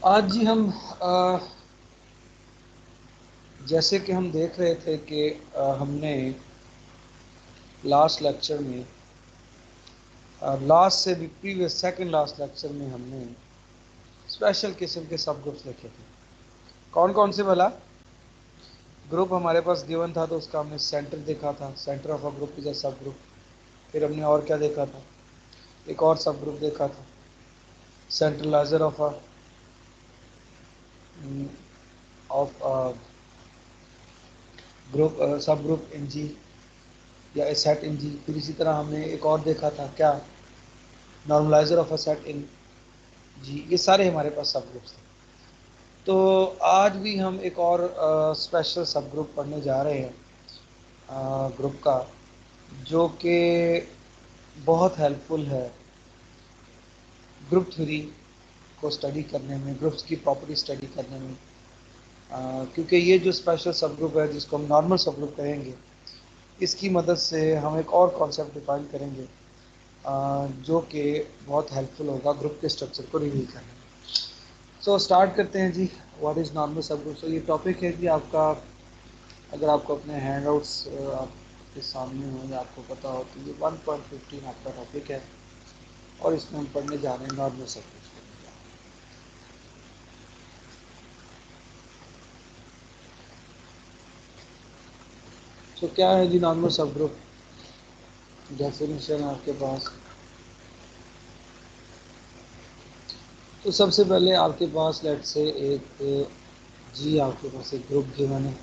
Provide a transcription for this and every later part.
आज जी हम जैसे कि हम देख रहे थे कि हमने लास्ट लेक्चर में लास्ट से भी प्रीवियस सेकंड लास्ट लेक्चर में हमने स्पेशल किस्म के सब ग्रुप्स देखे थे। कौन कौन से भला? ग्रुप हमारे पास गिवन था तो उसका हमने सेंटर देखा था, centre of a group is a सब ग्रुप। फिर हमने और क्या देखा था? एक और सब ग्रुप देखा था, सेंट्रलाइजर ऑफ ग्रुप सब ग्रुप इन जी या ए सेट इन जी। फिर इसी तरह हमने एक और देखा था क्या, नॉर्मलाइजर ऑफ अ सेट इन जी। ये सारे हमारे पास सब ग्रुप्स थे। तो आज भी हम एक और स्पेशल सब ग्रुप पढ़ने जा रहे हैं ग्रुप का, जो कि बहुत हेल्पफुल है ग्रुप थ्योरी को स्टडी करने में, ग्रुप्स की प्रॉपर्टी स्टडी करने में। क्योंकि ये जो स्पेशल सब ग्रुप है जिसको हम नॉर्मल सब ग्रुप कहेंगे, इसकी मदद से हम एक और कॉन्सेप्ट डिफाइन करेंगे जो कि बहुत हेल्पफुल होगा ग्रुप के स्ट्रक्चर को रिवील करने में। सो स्टार्ट करते हैं जी। व्हाट इज़ नॉर्मल सब ग्रुप? सो ये टॉपिक है कि आपका, अगर आपको अपने हैंडआउट्स आपके सामने हो या आपको पता हो तो ये 1.15 आपका टॉपिक है और इसमें हम पढ़ने जा रहे हैं नॉर्मल सब ग्रुप। तो क्या है जी नॉर्मल सब ग्रुप? डेफिनेशन आपके पास। तो सबसे पहले आपके पास लेट से एक जी, आपके पास एक ग्रुप गिवन है।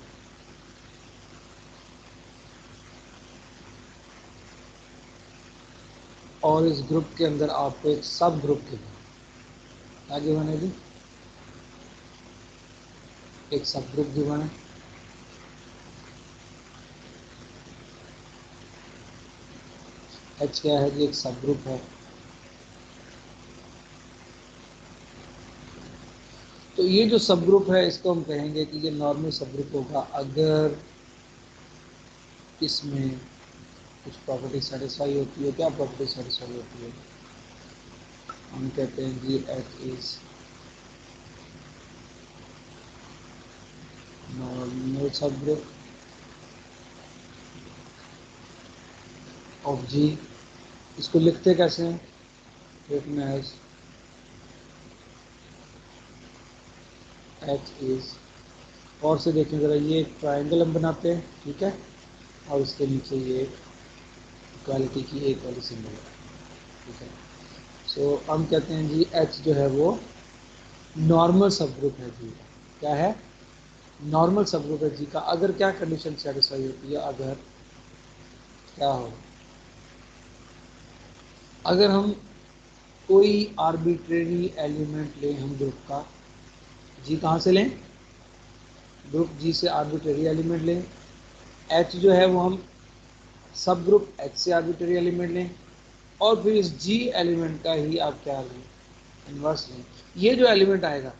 और इस ग्रुप के अंदर आपको एक सब ग्रुप गिवन है। क्या गिवन है जी? एक सब ग्रुप गिवन है। एच क्या है जी? एक सब ग्रुप है। तो ये जो सब ग्रुप है इसको हम कहेंगे कि ये नॉर्मल सब ग्रुप होगा अगर इसमें कुछ प्रॉपर्टी सेटिस्फाई होती है। क्या प्रॉपर्टी सेटिस्फाई होती है? हम कहते हैं जी H is normal subgroup of जी। इसको लिखते कैसे हैं? written as एच इज, और से देखें ज़रा, ये एक ट्राइंगल हम बनाते हैं, ठीक है, और इसके नीचे ये इक्वालिटी की एक वाली सिंबल है, ठीक है। सो हम कहते हैं जी एच जो है वो नॉर्मल सब ग्रुप है जी। क्या है? नॉर्मल सब ग्रुप है जी का अगर क्या कंडीशन सेटिस्फाई होती है। अगर क्या हो, अगर हम कोई आर्बिट्रेरी एलिमेंट लें हम ग्रुप का, जी कहाँ से लें? ग्रुप जी से आर्बिट्रेरी एलिमेंट लें। एच जो है वो हम सब ग्रुप एच से आर्बिट्रेरी एलिमेंट लें और फिर इस जी एलिमेंट का ही आप क्या लें? इन्वर्स लें। ये जो एलिमेंट आएगा,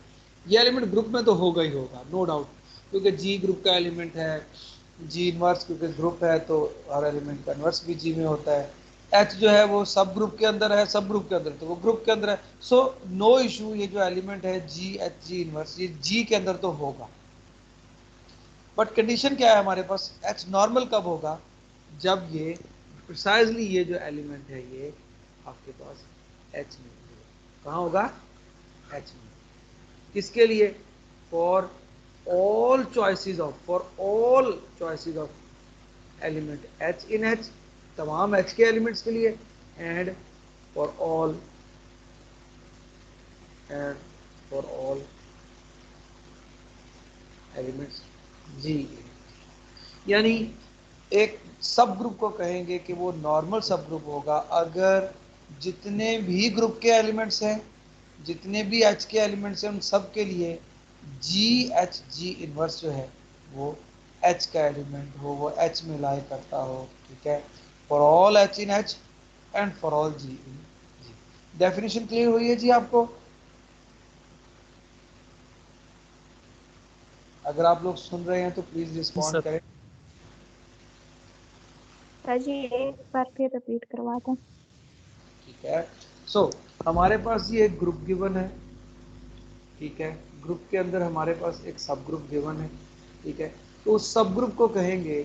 ये एलिमेंट ग्रुप में तो होगा ही होगा, नो डाउट, क्योंकि जी ग्रुप का एलिमेंट है। जी इन्वर्स क्योंकि ग्रुप है तो हर एलिमेंट का इन्वर्स भी जी में होता है। एच जो है वो सब ग्रुप के अंदर है, सब ग्रुप के अंदर तो वो ग्रुप के अंदर है। सो नो इशू, ये जो एलिमेंट है जी एच जी इन्वर्स, ये जी के अंदर तो होगा। बट कंडीशन क्या है हमारे पास? एच नॉर्मल कब होगा? जब ये प्रिसाइजली ये जो एलिमेंट है ये आपके पास एच में होगा। कहाँ होगा? एच में। किसके लिए? For all choices of, for all choices of element H in H, तमाम एच के एलिमेंट्स के लिए, and for all, and for all elements G. यानी एक सब ग्रुप को कहेंगे कि वो नॉर्मल सब ग्रुप होगा अगर जितने भी ग्रुप के एलिमेंट्स हैं, जितने भी एच के एलिमेंट्स हैं, उन सब के लिए जी एच जी इनवर्स जो है वो एच का एलिमेंट हो, वो एच में लाई करता हो, ठीक है। For all H in H and for all ji in g. Definition clear हुई है जी आपको? अगर आप लोग सुन रहे हैं तो प्लीज रिस्पॉन्ड सर करें। सर जी एक बार फिर रिपीट करवा दें। ठीक है। सो हमारे पास ये एक ग्रुप गिवन है, ठीक है, ग्रुप के अंदर हमारे पास एक सब ग्रुप गिवन है, ठीक है, तो उस सब ग्रुप को कहेंगे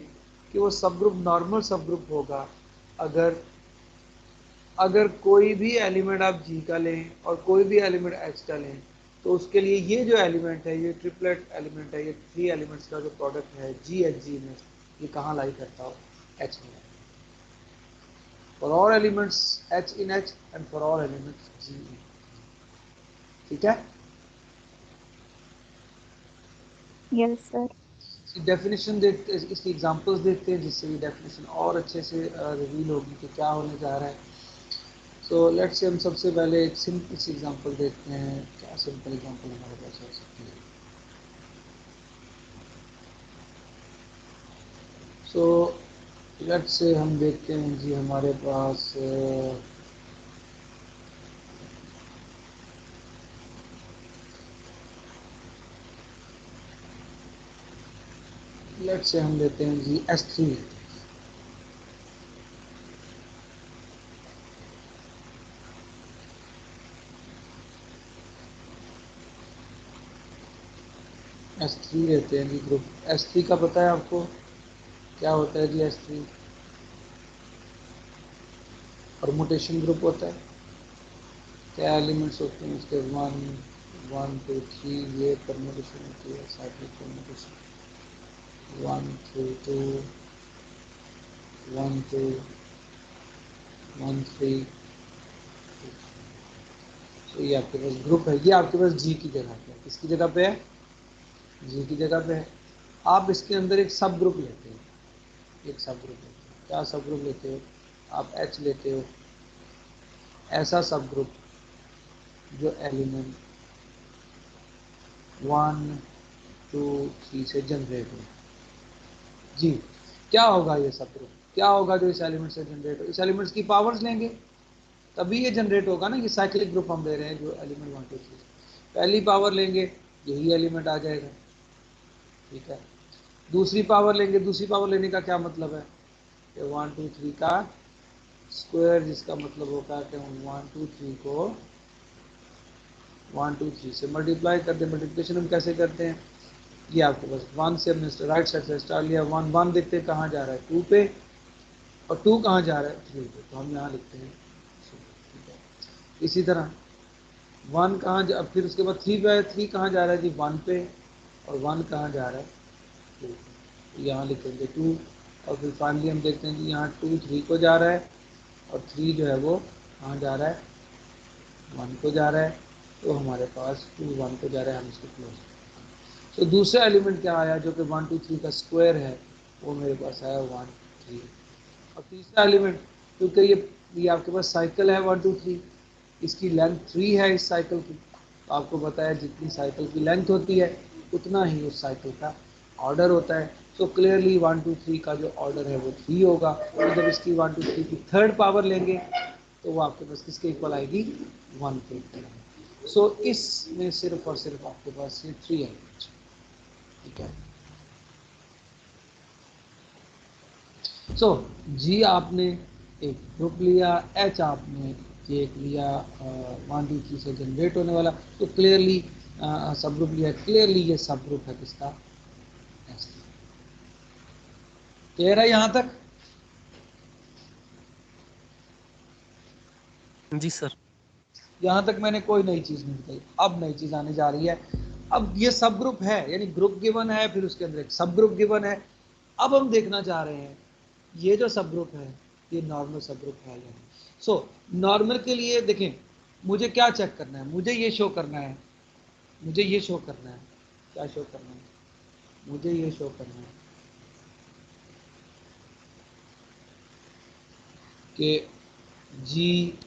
कि वो सब ग्रुप नॉर्मल सब ग्रुप होगा अगर कोई भी एलिमेंट आप जी का लें और कोई भी एलिमेंट एच का लें, तो उसके लिए ये जो एलिमेंट है, ये ट्रिपलेट एलिमेंट है, ये 3 एलिमेंट्स का जो प्रोडक्ट है जी एच जी में, ये कहाँ लाई करता हो? एच में। For all elements H in H and for all elements G in, ठीक है। Yes sir. डेफिनेशन देखते, इसकी एग्जांपल्स देखते हैं जिससे ये डेफिनेशन और अच्छे से रिवील होगी कि क्या होने जा रहा है। सो लेट्स से हम सबसे पहले एक सिंपल सी एग्जांपल देखते हैं। क्या सिंपल एग्जांपल हमारे पास हो सकती है? सो लेट्स से हम देखते हैं जी हमारे पास लेट्स से हम लेते हैं जी S3। S3 लेते हैं जी ग्रुप। S3 का पता है आपको क्या होता है जी? S3 परमुटेशन ग्रुप होता है। क्या एलिमेंट्स होते हैं उसके? 1 2 3, ये परमुटेशन होती है, साइक्लिक परमुटेशन। 1 2 2 1 2 1 3। तो ये आपके पास ग्रुप है, ये आपके पास जी की जगह पे है। किसकी जगह पे है? जी की जगह पे है। आप इसके अंदर एक सब ग्रुप लेते हो, एक सब ग्रुप लेते हो। क्या सब ग्रुप लेते हो? आप एच लेते हो, ऐसा सब ग्रुप जो एलिमेंट 1 2 3 से जनरेट हो। जी, क्या होगा ये सब ग्रुप? क्या होगा जो इस एलिमेंट से जनरेट हो? इस एलिमेंट्स की पावर्स लेंगे तभी ये जनरेट होगा ना। ये साइक्लिक ग्रुप हम ले रहे हैं जो एलिमेंट 1 2 3, पहली पावर लेंगे यही एलिमेंट आ जाएगा, ठीक है। दूसरी पावर लेंगे, दूसरी पावर लेने का क्या मतलब है कि 1 2 3 का स्क्वायर, जिसका मतलब होगा कि हम 1 2 3 को 1 2 3 से मल्टीप्लाई कर दें। मल्टीप्लिकेशन हम कैसे करते हैं? ये आपके पास 1 से हमने राइट साइड से स्टार्ट लिया, 1 1 देखते हैं कहाँ जा रहा है, 2 पे, और 2 कहाँ जा रहा है, 3 पे, तो हम यहाँ लिखते हैं, ठीक है। इसी तरह 1 कहाँ जा, फिर उसके बाद 3 पे, 3 कहाँ जा रहा है जी? 1 पे, और 1 कहाँ जा रहा है? 2 पे, यहाँ लिखेंगे 2, और फिर फाइनली हम देखते हैं कि यहाँ 2 3 को जा रहा है, और 3 जो है वो कहाँ जा रहा है? 1 को जा रहा है। तो हमारे पास 2 1 को जा रहा है, हम इसको क्लोज। तो दूसरा एलिमेंट क्या आया जो कि 1 2 3 का स्क्वायर है, वो मेरे पास आया 1 3। और तीसरा एलिमेंट, क्योंकि ये आपके पास साइकिल है 1 2 3, इसकी लेंथ 3 है इस साइकिल की, तो आपको बताया जितनी साइकिल की लेंथ होती है उतना ही उस साइकिल का ऑर्डर होता है। तो क्लियरली 1 2 3 का जो ऑर्डर है वो 3 होगा। तो जब इसकी 1 2 3 की थर्ड पावर लेंगे तो वो आपके पास किसके इक्वल आएगी? 1 के इक्वल आएगी। सो इसमें सिर्फ और सिर्फ आपके पास ये 3 एलिमेंट्स, ठीक है। सो जी आपने एक ग्रुप लिया, एच आपने एक लिया 1 2 3 से जनरेट होने वाला, तो क्लियरली सब ग्रुप लिया, क्लियरली ये सब ग्रुप है किसका? एस। क्लियर है यहाँ तक? जी सर। यहाँ तक मैंने कोई नई चीज़ नहीं बताई। अब नई चीज़ आने जा रही है। अब ये सब ग्रुप है, यानी ग्रुप गिवन है, फिर उसके अंदर एक सब ग्रुप गिवन है। अब हम देखना चाह रहे हैं ये जो सब ग्रुप है ये नॉर्मल सब ग्रुप है या नहीं। सो नॉर्मल के लिए देखें, मुझे क्या चेक करना है? मुझे ये शो करना है, मुझे ये शो करना है, क्या शो करना है? मुझे ये शो करना है कि जी,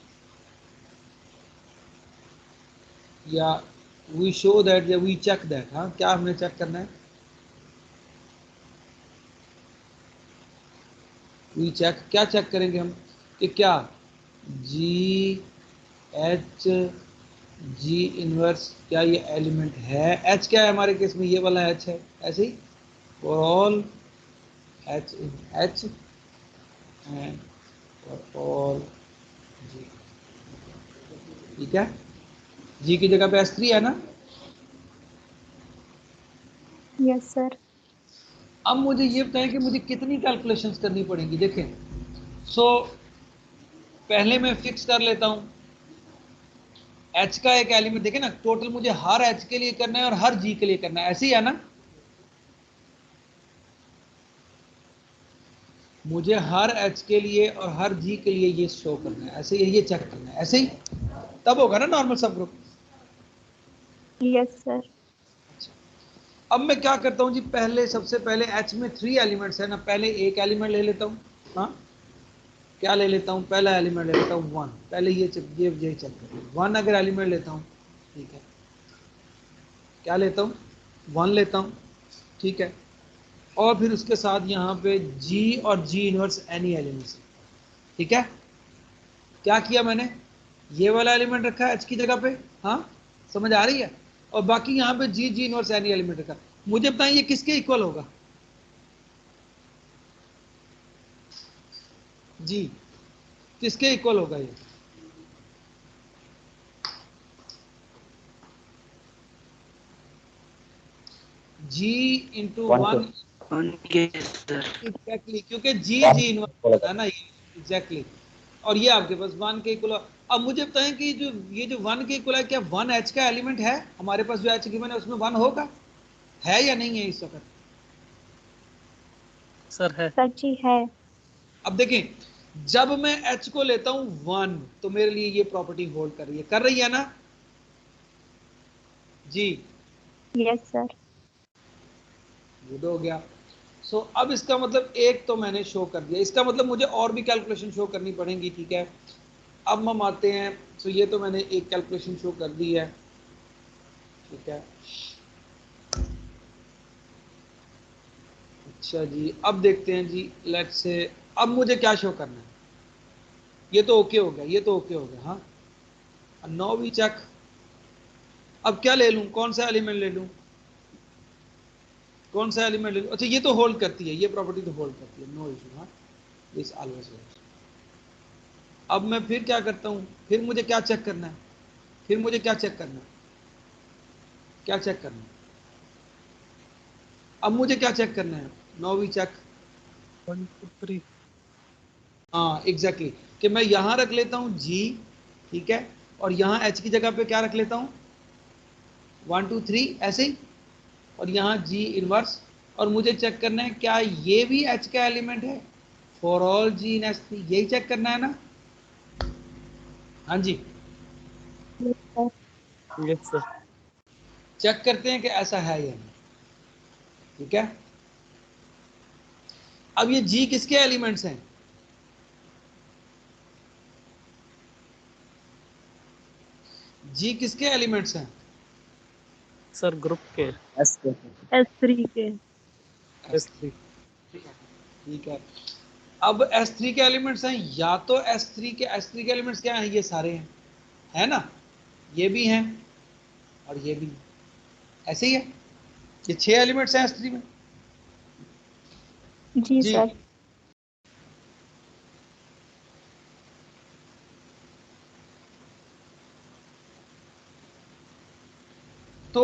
या वी शो दैट, या वी चेक दैट। हाँ, क्या हमने चेक करना है? वी चेक, क्या चेक करेंगे हम कि क्या जी एच जी इनवर्स, क्या ये एलिमेंट है? एच क्या है हमारे केस में? ये वाला एच है, ऐसे ही for all H in H and for all G, ठीक है। जी की जगह पे S3 है ना, यस सर। अब मुझे ये बताएं कि मुझे कितनी कैलकुलेशंस करनी पड़ेंगी। देखें, सो पहले मैं फिक्स कर लेता हूं एच का एक एलिमेंट। देखें ना, टोटल मुझे हर एच के लिए करना है और हर जी के लिए करना है, ऐसे ही है ना। मुझे हर एच के लिए और हर जी के लिए ये शो करना है, ऐसे ही ये चेक करना है, ऐसे ही तब होगा ना नॉर्मल सब ग्रुप। Yes sir. अब मैं क्या करता हूं जी, पहले सबसे पहले एच में 3 एलिमेंट्स है ना, पहले एक एलिमेंट ले लेता हूं। हाँ, क्या ले लेता हूं, पहला एलिमेंट ले लेता हूं 1। पहले ये चेक करता हूं 1 अगर एलिमेंट लेता हूं, ठीक है, क्या लेता हूं 1 लेता हूं, ठीक है। और फिर उसके साथ यहाँ पे जी और जी इनवर्स एनी एलिमेंट्स, ठीक है। क्या किया मैंने, ये वाला एलिमेंट रखा है एच की जगह पे, हाँ समझ आ रही है, और बाकी यहाँ पे जी जी इनवर्स एनी एलिमेंट रखा। मुझे बताएं ये किसके इक्वल होगा, जी किसके इक्वल होगा ये, जी इंटू 1 एग्जैक्टली, क्योंकि जी जी इनवर्स है ना ये, एग्जैक्टली। और ये आपके पास 1 के इक्वल। अब मुझे बताएं कि जो ये जो 1 के इक्वल है, क्या 1 एच का एलिमेंट है हमारे पास, जो एच गिवन है उसमें 1 होगा, है या नहीं है इस वक्त। सर है। सर जी है। अब देखें, जब मैं एच को लेता हूं 1 तो मेरे लिए ये प्रॉपर्टी होल्ड कर रही है ना जी। Yes sir. गुड हो गया। सो अब इसका मतलब एक तो मैंने शो कर दिया, इसका मतलब मुझे और भी कैलकुलेशन शो करनी पड़ेंगी, ठीक है। अब हम आते हैं, सो ये तो मैंने एक कैलकुलेशन शो कर दी है, ठीक है। अच्छा जी, अब देखते हैं जी, लेट्स से अब मुझे क्या शो करना है। ये तो ओके हो गया, ये तो ओके हो गया, हाँ। No we check. अब क्या ले लूं, कौन सा एलिमेंट ले लूं, कौन सा एलिमेंट ले लूं। अच्छा, ये तो होल्ड करती है, ये प्रॉपर्टी तो होल्ड करती है, नो इशू, हाँ, दिस ऑलवेज होल्ड्स। अब मैं फिर क्या करता हूं, फिर मुझे क्या चेक करना है, फिर मुझे क्या चेक करना है, क्या चेक करना है, अब मुझे क्या चेक करना है, नो वी चेक। 1 2 3। हाँ एग्जैक्टली, कि मैं यहां रख लेता हूं जी, ठीक है, और यहां एच की जगह पे क्या रख लेता हूं 1 2 3 ऐसे ही, और यहाँ जी इनवर्स। और मुझे चेक करना है क्या ये भी एच का एलिमेंट है, for all ji in H 3, यही चेक करना है ना। हाँ जी, yes sir. Yes sir. Check करते हैं कि ऐसा है या नहीं, ठीक है। अब ये जी किसके एलिमेंट्स हैं, जी किसके एलिमेंट्स हैं, सर ग्रुप के S3 के। S3। ठीक है। अब S3 के एलिमेंट्स हैं, या तो S3 के एलिमेंट्स क्या हैं, ये सारे हैं, है ना, ये भी हैं और ये भी हैं। ऐसे ही है, ये 6 एलिमेंट्स हैं S3 में जी जी। सर। तो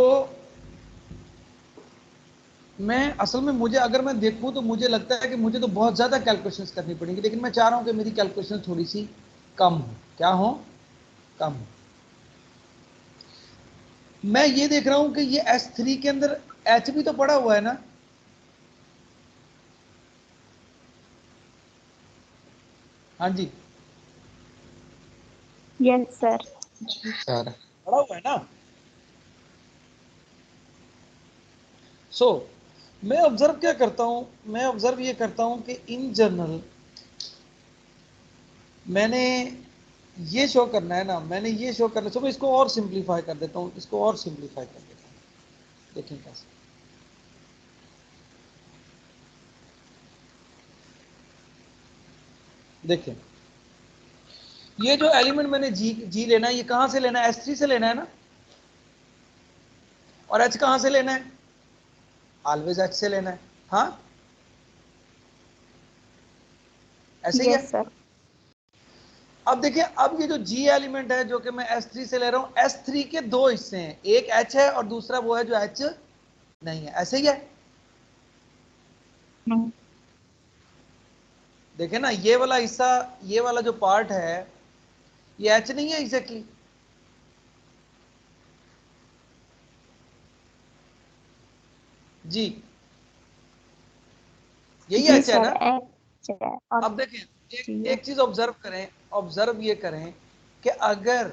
मैं असल में, मुझे अगर मैं देखूं तो मुझे लगता है कि मुझे तो बहुत ज़्यादा कैलकुलेशंस करनी पड़ेंगी, लेकिन मैं चाह रहा हूं कि मेरी कैलकुलेशन थोड़ी सी कम हो। क्या हो, कम हो। मैं ये देख रहा हूं कि ये S3 के अंदर H भी तो पड़ा हुआ है ना। हाँ जी यस सर। सर, पड़ा हुआ है ना। सो मैं ऑब्जर्व क्या करता हूं, मैं ऑब्जर्व ये करता हूं कि इन जनरल मैंने ये शो करना है ना, मैंने ये शो करना, सो मैं इसको और सिंप्लीफाई कर देता हूं, इसको और सिंप्लीफाई कर देता हूं, देखें कैसे। देखें, ये जो एलिमेंट मैंने जी जी लेना है, ये कहां से लेना है, S3 से लेना है ना, और H कहां से लेना है, ऑलवेज H से लेना है, हाँ ऐसे ही है। Yes sir. अब देखिए, अब ये जो G एलिमेंट है जो कि मैं S3 से ले रहा हूं, S3 के दो हिस्से हैं, एक H है और दूसरा वो है जो H नहीं है, ऐसे ही है। नहीं। देखे ना, ये वाला हिस्सा, ये वाला जो पार्ट है ये H नहीं है एग्जैक्टली। जी, यही जी H है सर, ना। H है और अब देखें, G है। एक चीज ऑब्जर्व करें, ऑब्जर्व ये करें कि अगर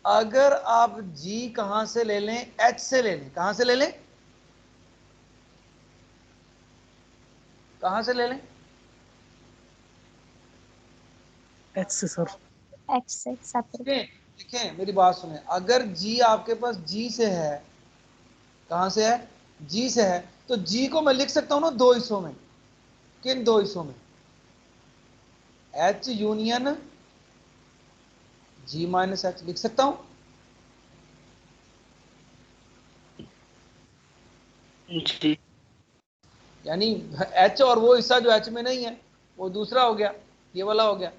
अगर आप G कहां से ले लें, H से ले लें, कहां से ले लें, कहां से ले लें, H से सर। H से सेपरेट। देखें मेरी बात सुने, अगर G आपके पास G से है, कहां से है, G से है, तो G को मैं लिख सकता हूं ना दो हिस्सों में। किन दो हिस्सों में, H union G minus H लिख सकता हूं। जी। यानी H और वो हिस्सा जो H में नहीं है वो दूसरा हो गया, ये वाला हो गया।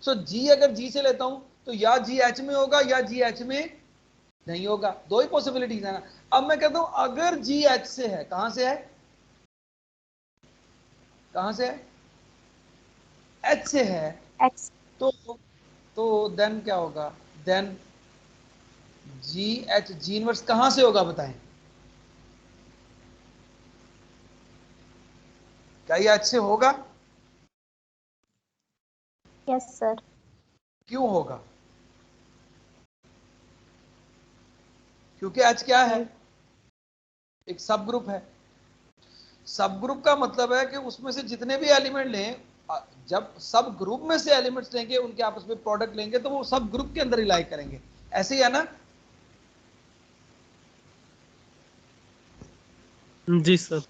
सो G अगर G से लेता हूं तो या G H में होगा या G H में नहीं होगा, दो ही पॉसिबिलिटीज है ना। अब मैं कहता हूं अगर G H से है, कहां से है, कहां से है, H से है, H तो देन क्या होगा, then G H G inverse कहां से होगा बताएं, क्या ये H से होगा, यस सर। क्यों होगा, क्योंकि H क्या है, एक सब ग्रुप है। सब ग्रुप का मतलब है कि उसमें से जितने भी एलिमेंट लें, जब सब ग्रुप में से एलिमेंट्स लेंगे उनके आपस में प्रोडक्ट लेंगे तो वो सब ग्रुप के अंदर ही लाई करेंगे, ऐसे ही है ना। जी सर।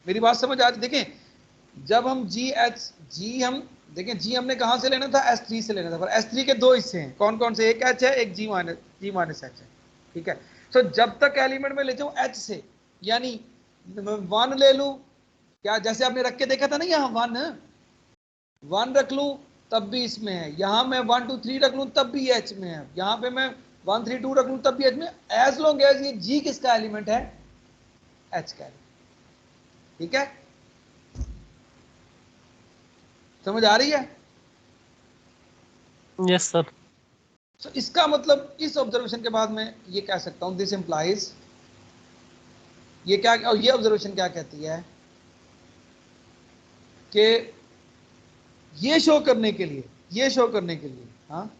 मेरी बात समझ आ रही, देखें जब हम जी हम देखें, जी हमने कहां से लेना था, S3 से लेना था, पर S3 के दो हिस्से हैं, कौन कौन से, एक H है, एक G माइनस H है, ठीक है। तो जब तक एलिमेंट में ले जाऊं H से, यानी 1 ले लूं, क्या जैसे आपने रख के देखा था ना, यहां 1 रख लूं तब भी इसमें है, यहां मैं 1 2 3 रख लूं तब भी H में है, यहां पे मैं 1 3 2 रख लूं तब भी H में, एज लॉन्ग एज ये G किसका एलिमेंट है, H का एलिमेंट, ठीक है, समझ आ रही है। Yes sir. तो इसका मतलब इस ऑब्जर्वेशन के बाद मैं ये कह सकता हूं, दिस इंप्लाइज, ये क्या, और ये ऑब्जर्वेशन क्या कहती है कि ये शो करने के लिए, ये शो करने के लिए, हाँ,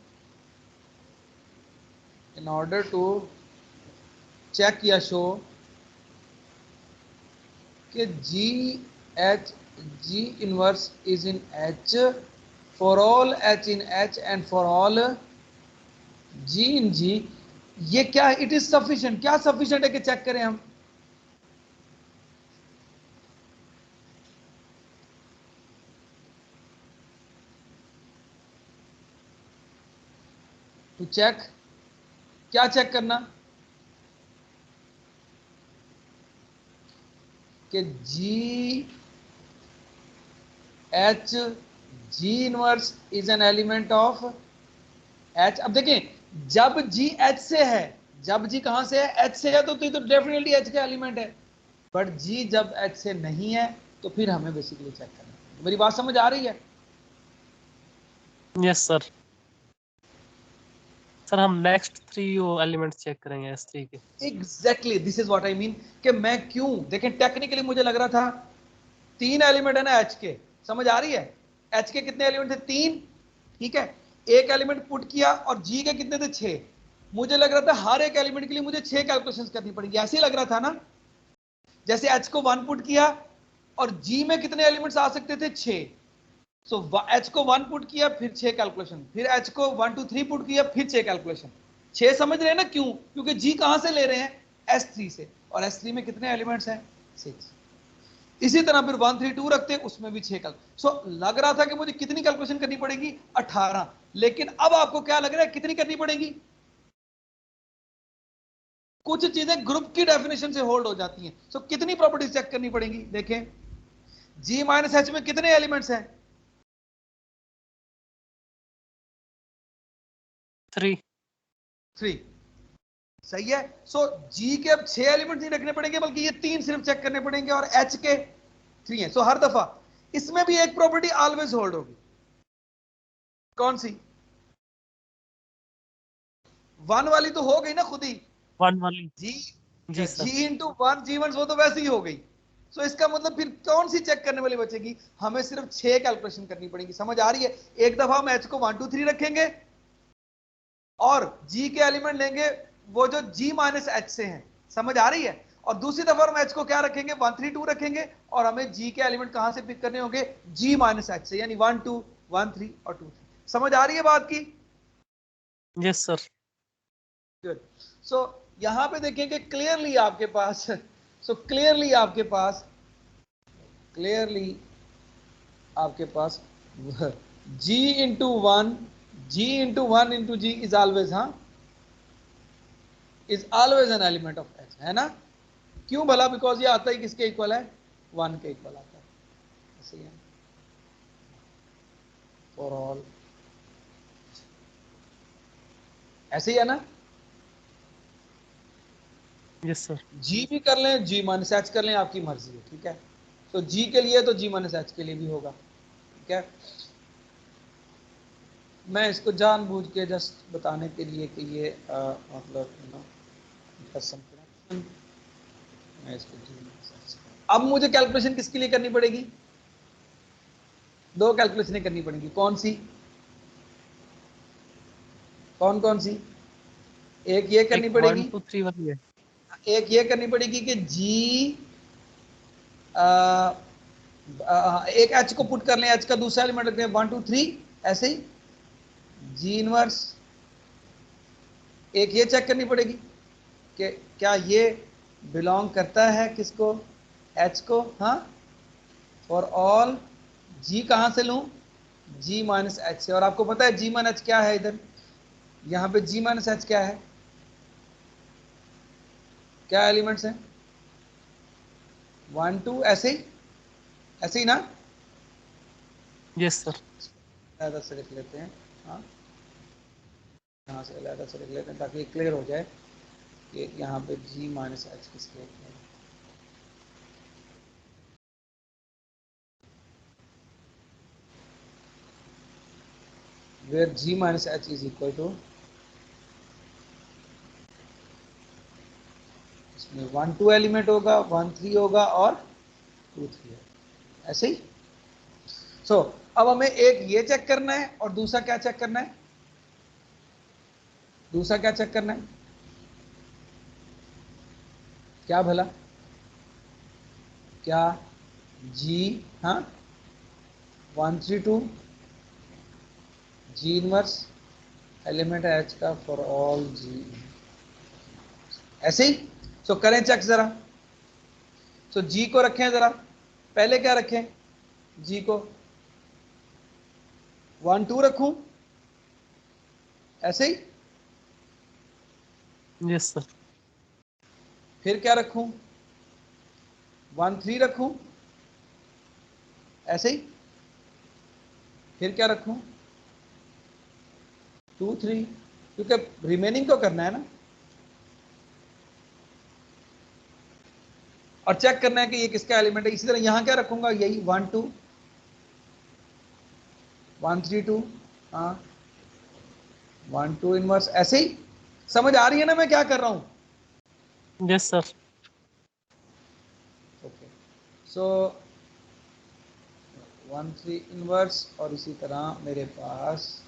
इन ऑर्डर टू चेक या शो कि G inverse is in H for all H in H and for all G in G, ये क्या है, इट इज सफिशिएंट, क्या सफिशिएंट है कि चेक करें हम, टू चेक, क्या चेक करना, कि G H G inverse is an element of H। अब देखें जब G H से है, जब G कहां से है, H से है, तो डेफिनेटली H का एलिमेंट है, बट G जब H से नहीं है तो फिर हमें बेसिकली चेक करना है। मेरी बात समझ आ रही है। Yes sir. सर हम नेक्स्ट 3 वो एलिमेंट्स चेक करेंगे S3 के। Exactly this is what I mean, कि मैं क्यों, देखें टेक्निकली मुझे लग रहा था 3 एलिमेंट है ना H के, समझ आ रही है, H के कितने एलिमेंट थे, 3, ठीक है, एक एलिमेंट पुट किया और G के कितने थे, 6, मुझे लग रहा था हर एक एलिमेंट के लिए मुझे 6 कैलकुलेशंस करनी पड़ेगी, ऐसे ही लग रहा था ना। जैसे H को 1 पुट किया और G में कितने एलिमेंट्स आ सकते थे, 6, सो H को 1 पुट किया फिर 6 कैलकुलेशन, फिर H को 1 2 3 पुट किया फिर 6 कैलकुलेशन, 6 समझ रहे हैं ना, क्यों, क्योंकि G कहां से ले रहे हैं, S3 से, और S3 में कितने एलिमेंट्स हैं, 6। इसी तरह फिर 1 3 2 रखते हैं, उसमें भी 6 कैलकुलेशन, सो लग रहा था कि मुझे कितनी कैलकुलेशन करनी पड़ेगी, 18, लेकिन अब आपको क्या लग रहा है कितनी करनी पड़ेगी, कुछ चीजें ग्रुप की डेफिनेशन से होल्ड हो जाती हैं, सो कितनी प्रॉपर्टीज चेक करनी पड़ेंगी, देखें G माइनस H में कितने एलिमेंट्स हैं, 3। 3, सही है। सो जी के अब 6 एलिमेंट नहीं रखने पड़ेंगे, बल्कि ये 3 सिर्फ चेक करने पड़ेंगे, और एच के 3 है। सो हर दफा इसमें भी एक प्रॉपर्टी ऑलवेज होल्ड होगी। कौन सी? 1 वाली तो हो गई ना खुद ही, 1 वाली। जी जी सर। जी इंटू 1 G1 वो तो वैसे ही हो गई। सो इसका मतलब फिर कौन सी चेक करने वाली बचेगी? हमें सिर्फ 6 कैलकुलेशन करनी पड़ेगी। समझ आ रही है? एक दफा हम एच को 1 2 3 रखेंगे और जी के एलिमेंट लेंगे वो जो जी माइनस एच से हैं। समझ आ रही है? और दूसरी दफा हम एच को क्या रखेंगे? 1 3 2 रखेंगे, और हमें जी के एलिमेंट कहां से पिक करने होंगे? जी माइनस एच से, यानी 1 2 1 3 और 2 3। समझ आ रही है बात की? Yes sir. गुड। सो यहां पे देखें कि क्लियरली आपके पास आपके पास g into 1 into g is always an element of h, है ना? क्यों भला? बिकॉज ये आता ही किसके इक्वल है? 1 के इक्वल आता है। ऐसे ही है फॉर ऑल, ऐसे ही है ना? Yes sir. g भी कर लें, g माइनस एच कर लें, आपकी मर्जी है। ठीक है? तो g के लिए तो g माइनस एच के लिए भी होगा। ठीक है? मैं इसको जानबूझ के जस्ट बताने के लिए कि ये मतलब मैं इसको अब मुझे कैलकुलेशन किसके लिए करनी पड़ेगी? 2 कैलकुलेशनें करनी पड़ेगी। कौन सी? कौन कौन सी? एक ये करनी एक 1 पड़ेगी, 2 3 वाली है। एक ये करनी पड़ेगी कि जी एक एच को पुट कर लें, एच का दूसरा एलिमेंट रखते हैं 1 2 3, ऐसे ही जी इनवर्स। एक ये चेक करनी पड़ेगी कि क्या ये बिलोंग करता है किसको? एच को। हाँ, फॉर ऑल जी कहां से लूं? जी माइनस एच से। और आपको पता है जी माइनस एच क्या है? इधर यहां पे जी माइनस एच क्या है? क्या एलिमेंट्स हैं? 1 2, ऐसे ही ना? Yes sir. अलग से लिख लेते हैं। हाँ, यहाँ से अलग से लिख लेते हैं ताकि क्लियर हो जाए कि यहाँ पे जी माइनस एच किसके इक्वल है। where g minus h is equal to, इसमें 1 2 एलिमेंट होगा, 1 3 होगा और 2 3 है। ऐसे ही। सो अब हमें एक ये चेक करना है और दूसरा क्या चेक करना है? दूसरा क्या चेक करना है? क्या भला? क्या जी, हाँ, 1 3 2 जी इनवर्स एलिमेंट है एच का फॉर ऑल जी, ऐसे ही। सो करें चेक जरा। सो जी को रखें जरा, पहले क्या रखें? जी को 1 2 रखूं, ऐसे ही। Yes sir. फिर क्या रखूं? 1 3 रखूं, ऐसे ही। फिर क्या रखूं? 2 3, क्योंकि रिमेनिंग तो करना है ना, और चेक करना है कि ये किसका एलिमेंट है। इसी तरह यहां क्या रखूंगा? यही 1 2 1 3 2, हाँ, 1 2 इनवर्स, ऐसे ही। समझ आ रही है ना मैं क्या कर रहा हूं? Yes sir. ओके। सो 1 3 इनवर्स, और इसी तरह मेरे पास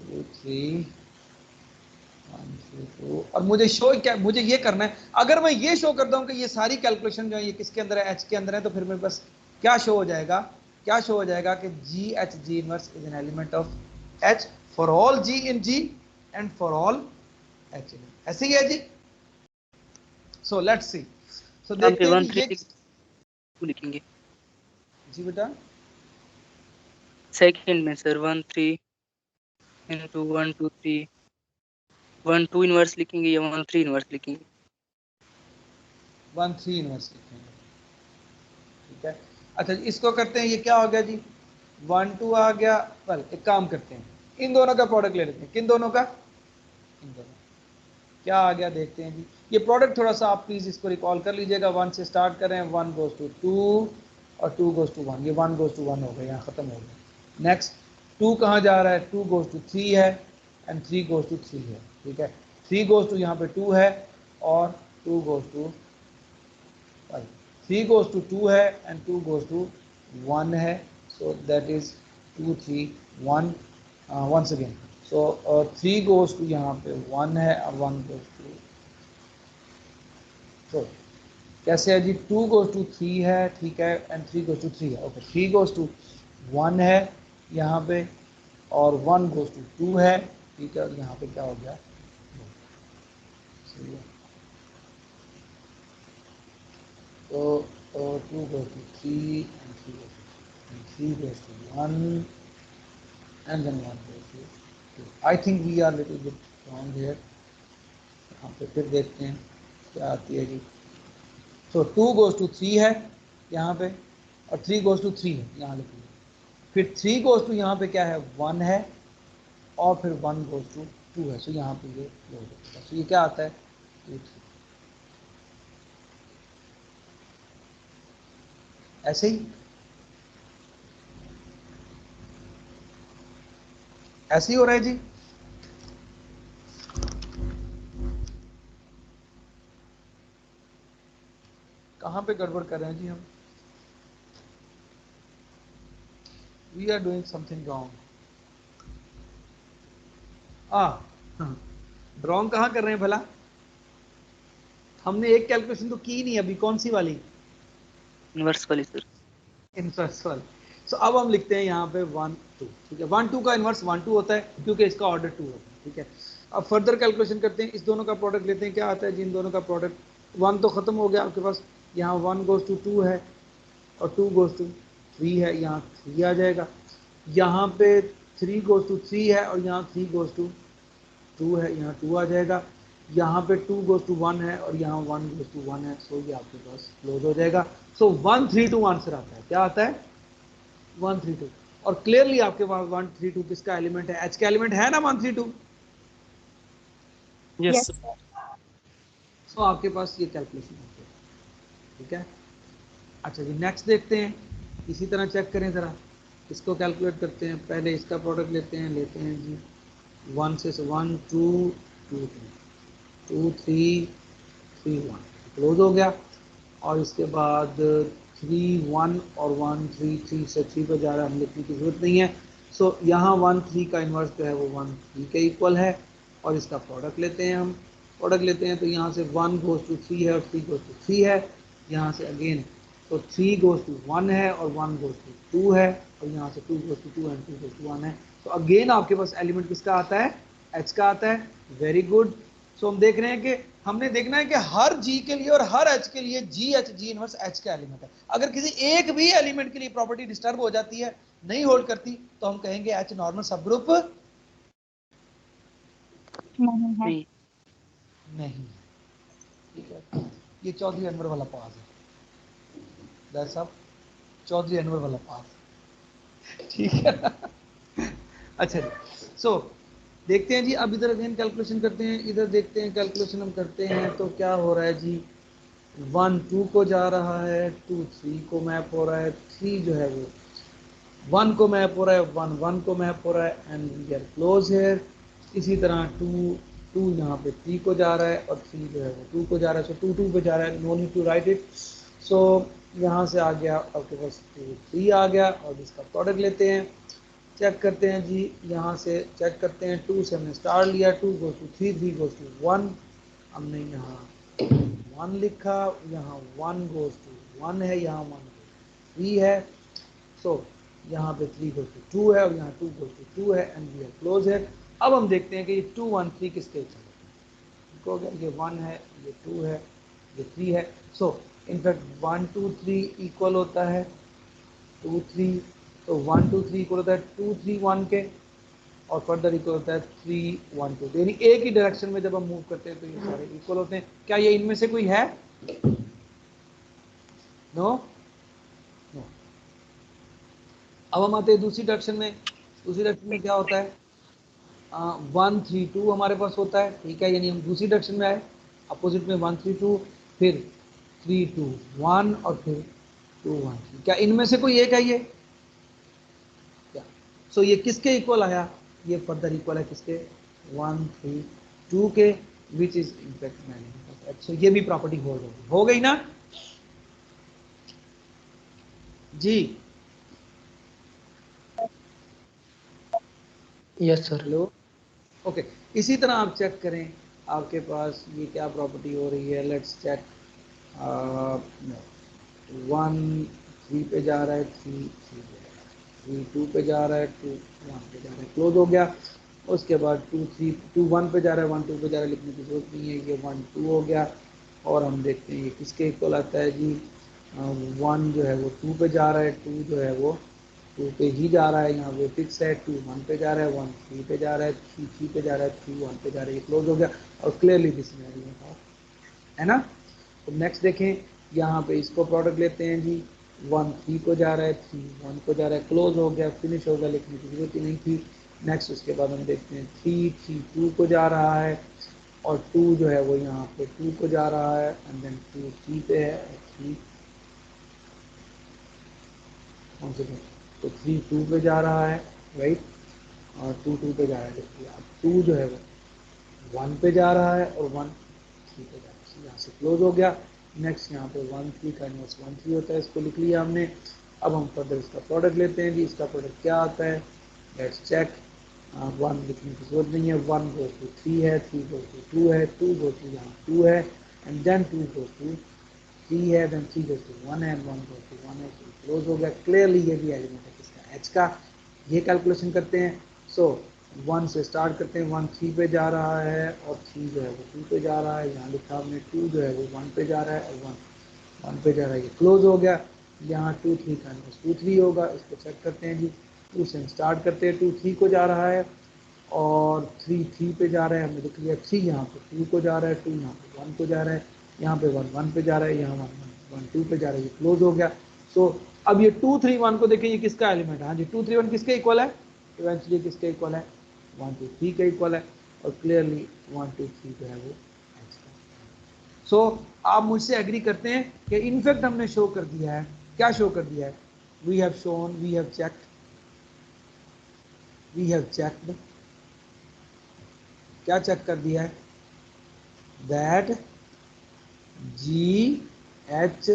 2 3 1 3 2, और मुझे शो क्या, मुझे ये करना है। अगर मैं ये शो करता हूं कि ये सारी कैलकुलेशन जो है ये किसके अंदर है? एच के अंदर है, तो फिर मेरे पास क्या शो हो जाएगा? क्या शो हो जाएगा कि जी H G inverse is an element of H for all ji in ji and for all H in. ऐसे ही है जी। So let's see. सो यहाँ पे देखते हैं 1 कि ये 3 लिखेंगे जी बेटा सेकंड में सर 1 3 इंटू 1 2 3 1 2 इनवर्स लिखेंगे या 1 3 इनवर्स लिखेंगे? 1 3 इनवर्स लिखेंगे। ठीक है, अच्छा इसको करते हैं। ये क्या हो गया जी? 1 2 आ गया। वेल एक काम करते हैं, इन दोनों का प्रोडक्ट ले लेते हैं। किन दोनों का? इन दोनों। क्या आ गया देखते हैं जी। ये प्रोडक्ट थोड़ा सा आप प्लीज इसको रिकॉल कर लीजिएगा। 1 से स्टार्ट करें, 1 गोज टू 2 और 2 गोज टू 1, ये 1 गोज टू 1 हो गया, यहाँ खत्म हो गया। नेक्स्ट 2 कहाँ जा रहा है, 2 गोज टू 3 है एंड 3 गोज टू 3 है, ठीक है। 3 गोज टू यहाँ पे 2 है और 2 गोज टू 5, 3 goes to 2 है and 2 goes to 1 है, so that is 2 3 1 once again, so 3 goes to यहाँ पे 1 है और 1 goes to, so कैसे है जी, 2 goes to 3 है, ठीक है, and 3 goes to 3 है, ओके। 3 goes to 1 है यहाँ पे और 1 goes to 2 है, ठीक है, और यहाँ पे क्या हो गया, तो 2 goes to 3 and 3 goes to 3 goes to 1 and then 1 goes to 2. I think we are little bit wrong here. यहाँ पे फिर देखते हैं क्या आती है जी। So 2 goes to 3 है यहाँ पे और 3 goes to 3 है, यहाँ लिखिए। फिर 3 goes to यहाँ पे क्या है, 1 है और फिर 1 goes to 2 है, सो यहाँ पे ये हो जाएगा। सो ये क्या आता है, 2 3, ऐसे ही ऐसे ही हो रहा है जी। कहाँ पे गड़बड़ कर रहे हैं जी हम, we are doing something wrong. Wrong कहाँ कर रहे हैं भला, हमने एक कैलकुलेशन तो की नहीं अभी, कौन सी वाली, इनवर्स वाली सर। इनवर्स वाली। सो अब हम लिखते हैं यहाँ पे 1 2, ठीक है। 1 2 का इनवर्स 1 2 होता है क्योंकि इसका ऑर्डर 2 होता है, ठीक है। अब फर्दर कैलकुलेशन करते हैं, इस दोनों का प्रोडक्ट लेते हैं, क्या आता है जी इन दोनों का प्रोडक्ट। 1 तो खत्म हो गया आपके पास, यहाँ 1 गोज टू 2 है और 2 गोज टू 3 है, यहाँ 3 आ जाएगा। यहाँ पे 3 गोज टू 3 है और यहाँ 3 गोज टू 2 है, यहाँ 2 आ जाएगा। यहाँ पे 2 गोज टू 1 है और यहाँ 1 गोज टू 1 है, सो ये आपके पास क्लोज हो जाएगा। सो 1 3 2 आंसर आता है, क्या आता है, 1 3 2। और क्लियरली आपके पास 1 3 2 किसका एलिमेंट है, एच का एलिमेंट है ना 1 3 2। Yes Yes, sir. sir. सो आपके पास ये कैलकुलेशन होती है, ठीक है। अच्छा जी नेक्स्ट देखते हैं, इसी तरह चेक करें ज़रा, इसको कैलकुलेट करते हैं। पहले इसका प्रोडक्ट लेते हैं जी 1 से 1 2 2 3 2 3 3 1, क्लोज हो गया। और इसके बाद 3 1 और 1 3 3 से 3 पर जा रहा है, हम लिखने की जरूरत नहीं है। सो यहाँ 1 3 का इन्वर्स जो है वो 1 3 के इक्वल है और इसका प्रोडक्ट लेते हैं हम। प्रोडक्ट लेते हैं तो यहाँ से 1 गोज टू 3 है और 3 गोज टू 3 है, यहाँ से अगेन तो 3 गोज टू 1 है और 1 गोज टू 2 है और यहाँ से 2 goes to 2 and 2 goes to 1 है। तो अगेन आपके पास एलिमेंट किसका आता है, एच का आता है। Very good. सो हम देख रहे हैं कि हमने देखना है कि हर जी के लिए और हर एच के लिए जी एच जी इनवर्स एच का एलिमेंट है। अगर किसी एक भी एलिमेंट के लिए प्रॉपर्टी डिस्टर्ब हो जाती है, नहीं होल्ड करती, तो हम कहेंगे एच नॉर्मल सब ग्रुप नहीं है। नहीं। नहीं, ठीक है। ये चौधरी अनवर वाला पास है, दैट्स अप, चौधरी अनवर वाला पास, ठीक है। अच्छा जी, सो देखते हैं जी, अब इधर अगेन कैलकुलेशन करते हैं, इधर देखते हैं कैलकुलेशन हम करते हैं तो क्या हो रहा है जी। 1 2 को जा रहा है, 2 3 को मैप हो रहा है, 3 जो है वो 1 को मैप हो रहा है, 1 1 को मैप हो रहा है and we are close here. इसी तरह 2 2 यहाँ पे 3 को जा रहा है और 3 जो है वो 2 को जा रहा है, सो 2 2 पे जा रहा है, no need to write it. So यहाँ से आ गया आपके पास 2 3 आ गया और इसका प्रोडक्ट लेते हैं, चेक करते हैं जी। यहाँ से चेक करते हैं, 2 से हमने स्टार लिया, 2 गोज टू 3 3 गोज टू 1, हमने यहाँ 1 लिखा, यहाँ 1 गोज टू 1 है, यहाँ 1 गोज टू 3 है, सो यहाँ पे 3 गोज टू 2 है और यहाँ 2 गोज टू 2 है एंड वी आर क्लोज है। अब हम देखते हैं कि ये 2 1 3 किसके इक्वल है, हो गया, ये 1 है, ये 2 है, ये 3 है। सो इनफैक्ट 1 2 3 इक्वल होता है 2 3, तो 1 2 3 इक्वल होता है 2 3 1 के और फर्दर इक्वल होता है 3 1 2, यानी एक ही डायरेक्शन में जब हम मूव करते हैं तो ये सारे इक्वल होते हैं। क्या ये इनमें से कोई है, नो नो। अब हम आते हैं दूसरी डायरेक्शन में, दूसरी डायरेक्शन में क्या होता है, 132 हमारे पास होता है, ठीक है, यानी हम दूसरी डायरेक्शन में आए, अपोजिट में 132, फिर 321 और फिर 213। क्या इनमें से कोई एक है ये? क्या सो ये किसके इक्वल आया? ये फर्दर इक्वल है किसके? 132 के, विच इज इनफैक्ट मैंने। अच्छा ये भी प्रॉपर्टी हो गई ना जी? Yes sir. Hello, okay. इसी तरह आप चेक करें, आपके पास ये क्या प्रॉपर्टी हो रही है, लेट्स चेक। 1 3 पे जा रहा है, 3 3 पे जा रहा है, 3 2 पे जा रहा है, 2 1 पे जा रहा है, क्लोज हो गया। उसके बाद 2 3 2 1 पे जा रहा है, 1 2 पे जा रहा है, लिखने की जरूरत नहीं है, ये 1 2 हो गया। और हम देखते हैं ये किसके इक्वल आता है जी? 1 जो है वो 2 पे जा रहा है, 2 जो है वो 2 पे ही जा रहा है, यहाँ पे फिक्स है। 2 1 पे जा रहा है, 1 3 पे जा रहा है, 3 3 पे जा रहा है, 3 1 पे जा रहा है, ये क्लोज हो गया। और क्लियरली दिस है ना। तो नेक्स्ट देखें, यहाँ पे इसको प्रोडक्ट लेते हैं जी। 1 3 को जा रहा है, 3 1 को जा रहा है, क्लोज हो गया, फिनिश हो गया, लिखने की जरूरत ही नहीं थी। नेक्स्ट उसके बाद हम देखते हैं 3 3 2 को जा रहा है, और 2 जो है वो यहाँ पे 2 को जा रहा है, एंड देन 2 3 पे है, 3 तो 3 2 पे जा रहा है, राइट, और 2 2 पे जा रहा है। देखिए अब 2 जो है वो 1 पे जा रहा है और 1 3 पे जा रहा है, यहाँ से क्लोज हो गया। नेक्स्ट यहाँ पे 1 3 का इनवर्स 1 3 होता है, इसको लिख लिया हमने। अब हम फर्दर इसका प्रोडक्ट लेते हैं जी। इसका प्रोडक्ट क्या आता है, लेट्स चेक। 1 लिखने की जरूरत नहीं है, 1 गोज टू 3 है, 3 गोज टू 2 है, 2 गोज टू यहाँ 2 है, एंड देन 2 गोज टू 3 है, देन 3 गोज टू 1 है, एंड 1 गोज टू 1 है, तो क्लोज हो गया। क्लियरली ये भी एलिमेंट है किसका? एच का। ये कैलकुलेशन करते हैं। सो 1 से स्टार्ट करते हैं, 1 3 पे जा रहा है, और 3 जो है वो 2 पे जा रहा है, यहाँ लिखा हमने 2 जो है वो 1 पे जा रहा है, और 1 पे जा रहा है, ये क्लोज हो गया। यहाँ 2 3 का 2 3 होगा, इसको चेक करते हैं जी। 2 से स्टार्ट करते हैं, 2 3 को जा रहा है, और 3 3 पे जा रहा है, हमने लिख लिया 3 यहाँ पे 2 को जा रहा है, 2 यहाँ पे 1 को जा रहा है, यहाँ पे 1 1 पे जा रहा है, यहाँ 1 1 2 पे जा रहा है, ये क्लोज हो गया। सो अब ये 2 3 1 को देखिए, ये किसका एलिमेंट है? हाँ जी, 2 3 1 किसके इक्वल है? इवेंचुअली किसके इक्वल है? 1 2 3 के इक्वल है, और क्लियरली 1 2 3 जो है वो सो आप मुझसे एग्री करते हैं कि इनफैक्ट हमने शो कर दिया है, क्या शो कर दिया है? We have shown, we have checked, क्या चेक कर दिया है? That G H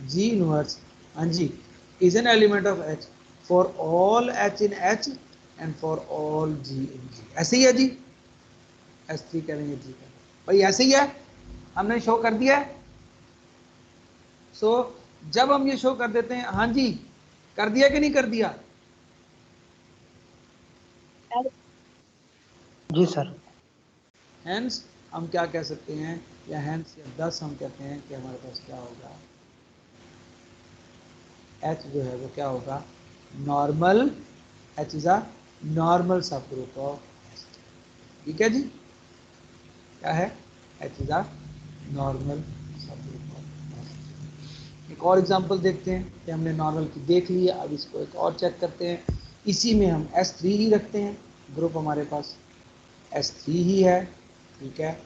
G inverse, हाँ जी, is an element of H for all H in H and for all ji in G. ऐसे ही है जी, S3 करेंगे, जी करेंगे भाई, ऐसे ही है, हमने शो कर दिया है। सो जब हम ये शो कर देते हैं, हाँ जी, कर दिया कि नहीं कर दिया? जी सर। हैंस हम क्या कह सकते हैं, या हैंस या 10 हम कहते हैं कि हमारे पास क्या होगा, एच जो है वो क्या होगा? Normal, H is a normal subgroup of S. ठीक है जी, क्या है? H is a normal subgroup of S. एक और एग्जांपल देखते हैं कि हमने नॉर्मल की देख ली है, अब इसको एक और चेक करते हैं। इसी में हम S3 ही रखते हैं, ग्रुप हमारे पास S3 ही है, ठीक है।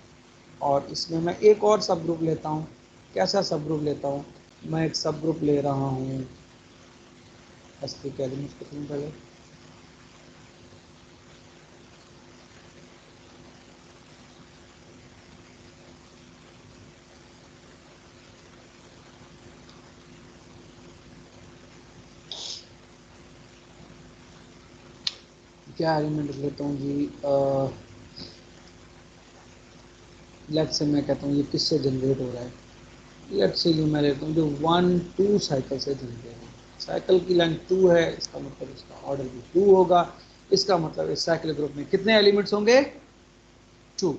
और इसमें मैं एक और सब ग्रुप लेता हूँ। कैसा सब ग्रुप लेता हूँ? मैं एक सब ग्रुप ले रहा हूँ S3 के एलिमेंट्स को पहले, क्या एलिमेंट लेता हूँ जी? लेट्स से मैं कहता हूँ ये किससे जनरेट हो रहा है, लेट्स से ये मैं लेता हूँ जो 1 2 साइकिल से जनरेट हो रहा है। साइकिल की लेंथ 2 है, इसका मतलब इसका ऑर्डर भी 2 होगा। इसका मतलब इस साइकिल ग्रुप में कितने एलिमेंट्स होंगे? 2,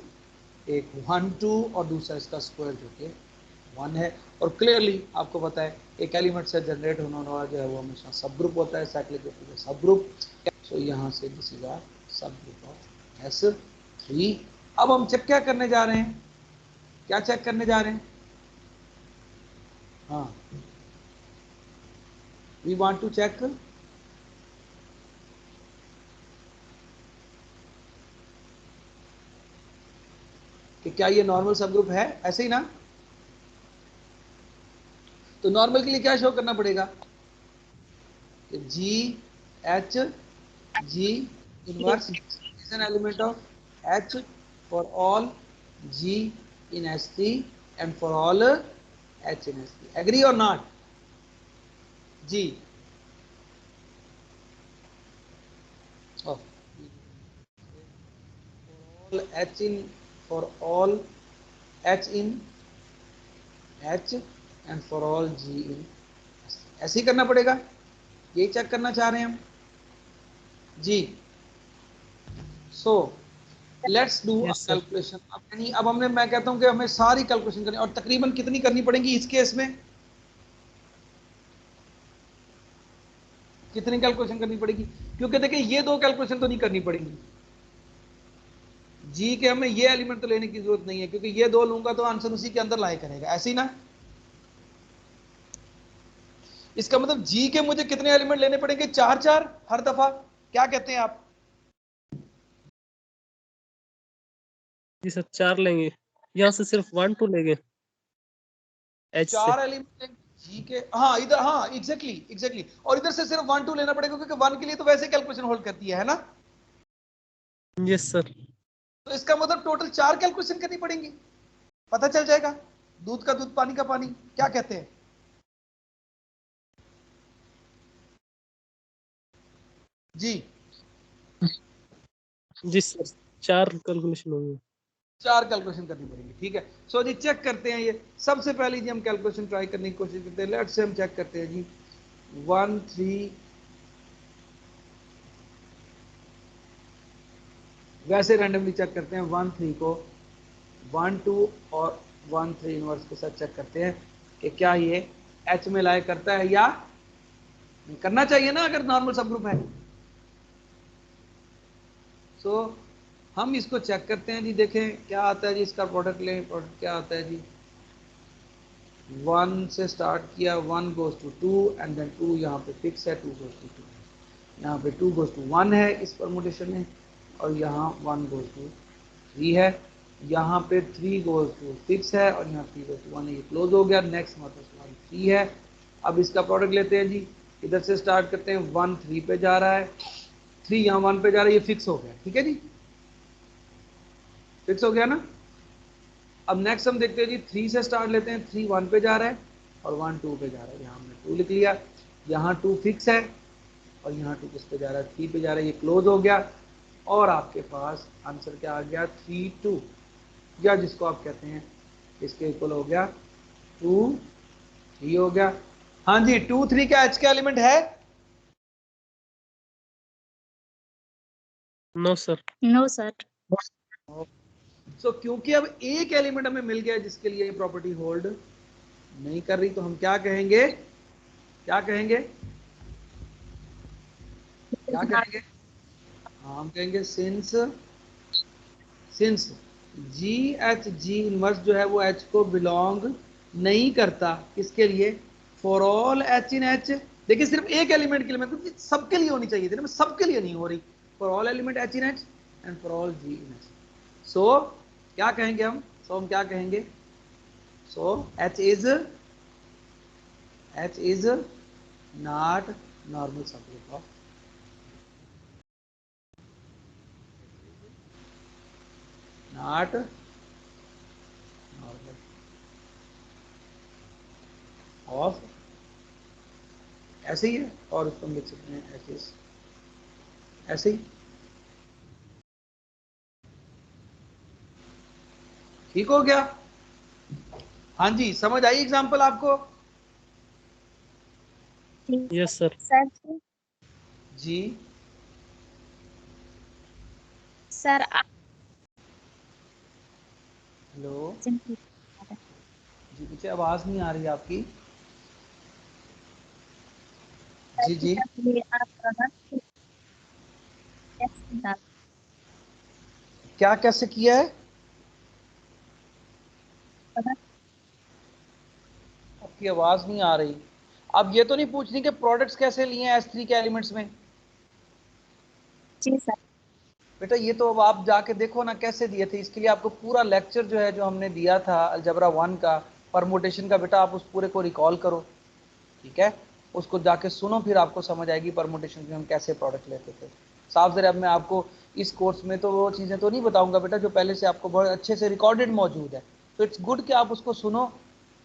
एक 1 2 और दूसरा इसका स्क्वायर जो कि 1 है। और क्लियरली आपको पता है एक एलिमेंट से जनरेट होने वाला जो है वो हमेशा सब ग्रुप होता है, साइक्लिक ग्रुप सब ग्रुप। सो यहाँ से दिस इज आवर सब ग्रुप ऑफ S3। अब हम चेक क्या करने जा रहे हैं, क्या चेक करने जा रहे हैं? हाँ, वी वांट टू चेक कि क्या ये नॉर्मल सब ग्रुप है, ऐसे ही ना। तो नॉर्मल के लिए क्या शो करना पड़ेगा कि जी H G inverse is an element of H for all ji in S3 and for all H in S3. Agree or not? G. Oh. For all H in, for all H in H and for all G in S3. ऐसे ही करना पड़ेगा, यही check करना चाह रहे हैं हम जी। So let's do a Yes, sir. Calculation. अब यानी अब हमने, मैं कहता हूं कि हमें सारी कैलकुलेशन करनी, और तकरीबन कितनी करनी पड़ेगी इस केस में, कितनी कैलकुलेशन करनी पड़ेगी, क्योंकि देखिए ये दो कैलकुलेशन तो नहीं करनी पड़ेगी जी के, हमें ये एलिमेंट तो लेने की जरूरत नहीं है, क्योंकि ये दो लूंगा तो आंसर उसी के अंदर लाए करेगा, ऐसे ही ना। इसका मतलब जी के मुझे कितने एलिमेंट लेने पड़ेंगे, 4 हर दफा, क्या कहते हैं आप? जी सर 4 लेंगे, यहाँ से सिर्फ 1 2 लेंगे H से। 4 एलिमेंट जी के, हाँ इधर, हाँ एग्जैक्टली, और इधर से सिर्फ 1 2 लेना पड़ेगा, क्योंकि 1 के लिए तो वैसे कैलकुलेशन होल्ड करती है ना। Yes sir. तो इसका मतलब टोटल 4 कैलकुलेशन करनी पड़ेंगी, पता चल जाएगा, दूध का दूध पानी का पानी, क्या कहते हैं जी? जी सर 4 कैलकुलेशन होंगे। 4 कैलकुलेशन करनी पड़ेगी, ठीक है। सो जी चेक करते हैं, ये सबसे पहले जी हम कैलकुलेशन ट्राई करने की कोशिश करते हैं। लेट्स से हम चेक करते हैं जी 1 3, वैसे रैंडमली चेक करते हैं 1 3 को 1 2 और 1 3 इनवर्स के साथ चेक करते हैं कि क्या ये एच में लाए करता है या नहीं। करना चाहिए ना अगर नॉर्मल सब ग्रुप है। सो हम इसको चेक करते हैं जी, देखें क्या आता है जी, इसका प्रोडक्ट लें, प्रोडक्ट क्या आता है जी, 1 से स्टार्ट किया, 1 गोज टू 2 एंड देन 2 यहाँ पे फिक्स है, 2 गोज टू 2, यहाँ पे 2 गोज टू 1 है इस परमुटेशन में, और यहाँ 1 गोज टू 3 है, यहाँ पे 3 गोज टू 6 है, और यहाँ 3 गोज टू 1 है, ये क्लोज हो गया। नेक्स्ट मतलब 3 है। अब इसका प्रोडक्ट लेते हैं जी, इधर से स्टार्ट करते हैं, 1 3 पे जा रहा है, 3 यहाँ 1 पे जा रहा है, ये फिक्स हो गया, ठीक है जी, फिक्स हो गया ना। अब नेक्स्ट हम देखते हैं जी, 3 से स्टार्ट लेते हैं, 3 1 पे जा रहा है और 1 2 पे जा रहा है, यहाँ हमने 2 लिख लिया, यहाँ 2 फिक्स है और यहाँ 2 किस पे जा रहा है, 3 पे जा रहा है, ये क्लोज हो गया। और आपके पास आंसर क्या आ गया, 3 2, या जिसको आप कहते हैं इसके इक्वल हो गया 2 3 हो गया। हाँ जी 2 3 क्या एच का एलिमेंट है? No sir. No sir. So क्योंकि अब एक एलिमेंट हमें मिल गया जिसके लिए प्रॉपर्टी होल्ड नहीं कर रही, तो हम क्या कहेंगे, क्या कहेंगे, क्या कहेंगे? हाँ, हम कहेंगे सिंस जी एच जी इनवर्स जो है वो एच को बिलोंग नहीं करता, किसके लिए, for all H in H. देखिए सिर्फ एक एलिमेंट के लिए, मैं सबके लिए होनी चाहिए थी ना, सबके लिए नहीं हो रही, for all element H in H and for all ji in H. So क्या कहेंगे हम, हम क्या कहेंगे, so H is not normal subgroup of, not normal of, ऐसे ही है, और उसको हम लिख सकते हैं ऐसे ही, ठीक हो गया। हाँ जी समझ आई एग्जांपल आपको यस सर। सर जी, जी? सर हेलो सिंपल जी, पीछे आवाज नहीं आ रही आपकी जी जी। ये आप प्रोडक्ट कैसे डाल क्या कैसे किया है, प्रोडक्ट। आपकी आवाज नहीं आ रही। अब ये तो नहीं पूछ रही कि प्रोडक्ट्स कैसे लिए हैं S3 के एलिमेंट्स में, जी सर। बेटा ये तो अब आप जाके देखो ना कैसे दिए थे, इसके लिए आपको पूरा लेक्चर जो है जो हमने दिया था अलजेब्रा 1 का परमुटेशन का, बेटा आप उस पूरे को रिकॉल करो, ठीक है, उसको जाके सुनो, फिर आपको समझ आएगी परमुटेशन में हम कैसे प्रोडक्ट लेते थे साफ जरा। अब मैं आपको इस कोर्स में तो वो चीज़ें तो नहीं बताऊंगा बेटा जो पहले से आपको बहुत अच्छे से रिकॉर्डेड मौजूद है, तो इट्स गुड कि आप उसको सुनो,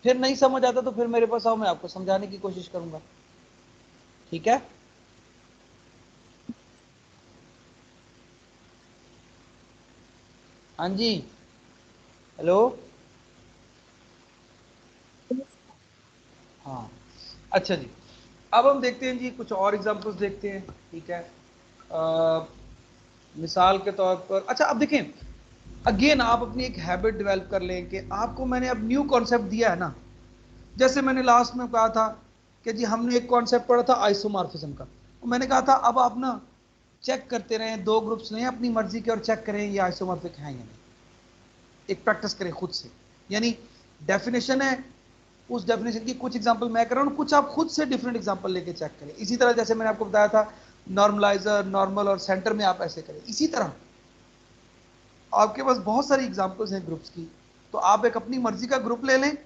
फिर नहीं समझ आता तो फिर मेरे पास आओ, मैं आपको समझाने की कोशिश करूंगा, ठीक है। हाँ जी, हेलो, हाँ अच्छा जी, अब हम देखते हैं जी कुछ और एग्जांपल्स देखते हैं, ठीक है। मिसाल के तौर पर, अच्छा अब देखें अगेन आप अपनी एक हैबिट डेवलप कर लें कि आपको मैंने अब न्यू कॉन्सेप्ट दिया है ना, जैसे मैंने लास्ट में कहा था कि जी हमने एक कॉन्सेप्ट पढ़ा था आइसोमॉर्फिज्म का, तो मैंने कहा था अब आप ना चेक करते रहें, दो ग्रुप्स लें अपनी मर्जी के और चेक करें ये आइसोमॉर्फिक हैं या नहीं, एक प्रैक्टिस करें खुद से, यानी डेफिनेशन है उस डेफिनेशन की कुछ एग्जांपल मैं कर रहा हूँ, कुछ आप खुद से डिफरेंट एग्जांपल लेके चेक करें। इसी तरह जैसे मैंने आपको बताया था नॉर्मलाइजर, नॉर्मल और सेंटर में आप ऐसे करें, इसी तरह आपके पास बहुत सारी एग्जांपल्स हैं ग्रुप्स की, तो आप एक अपनी मर्जी का ग्रुप ले लें,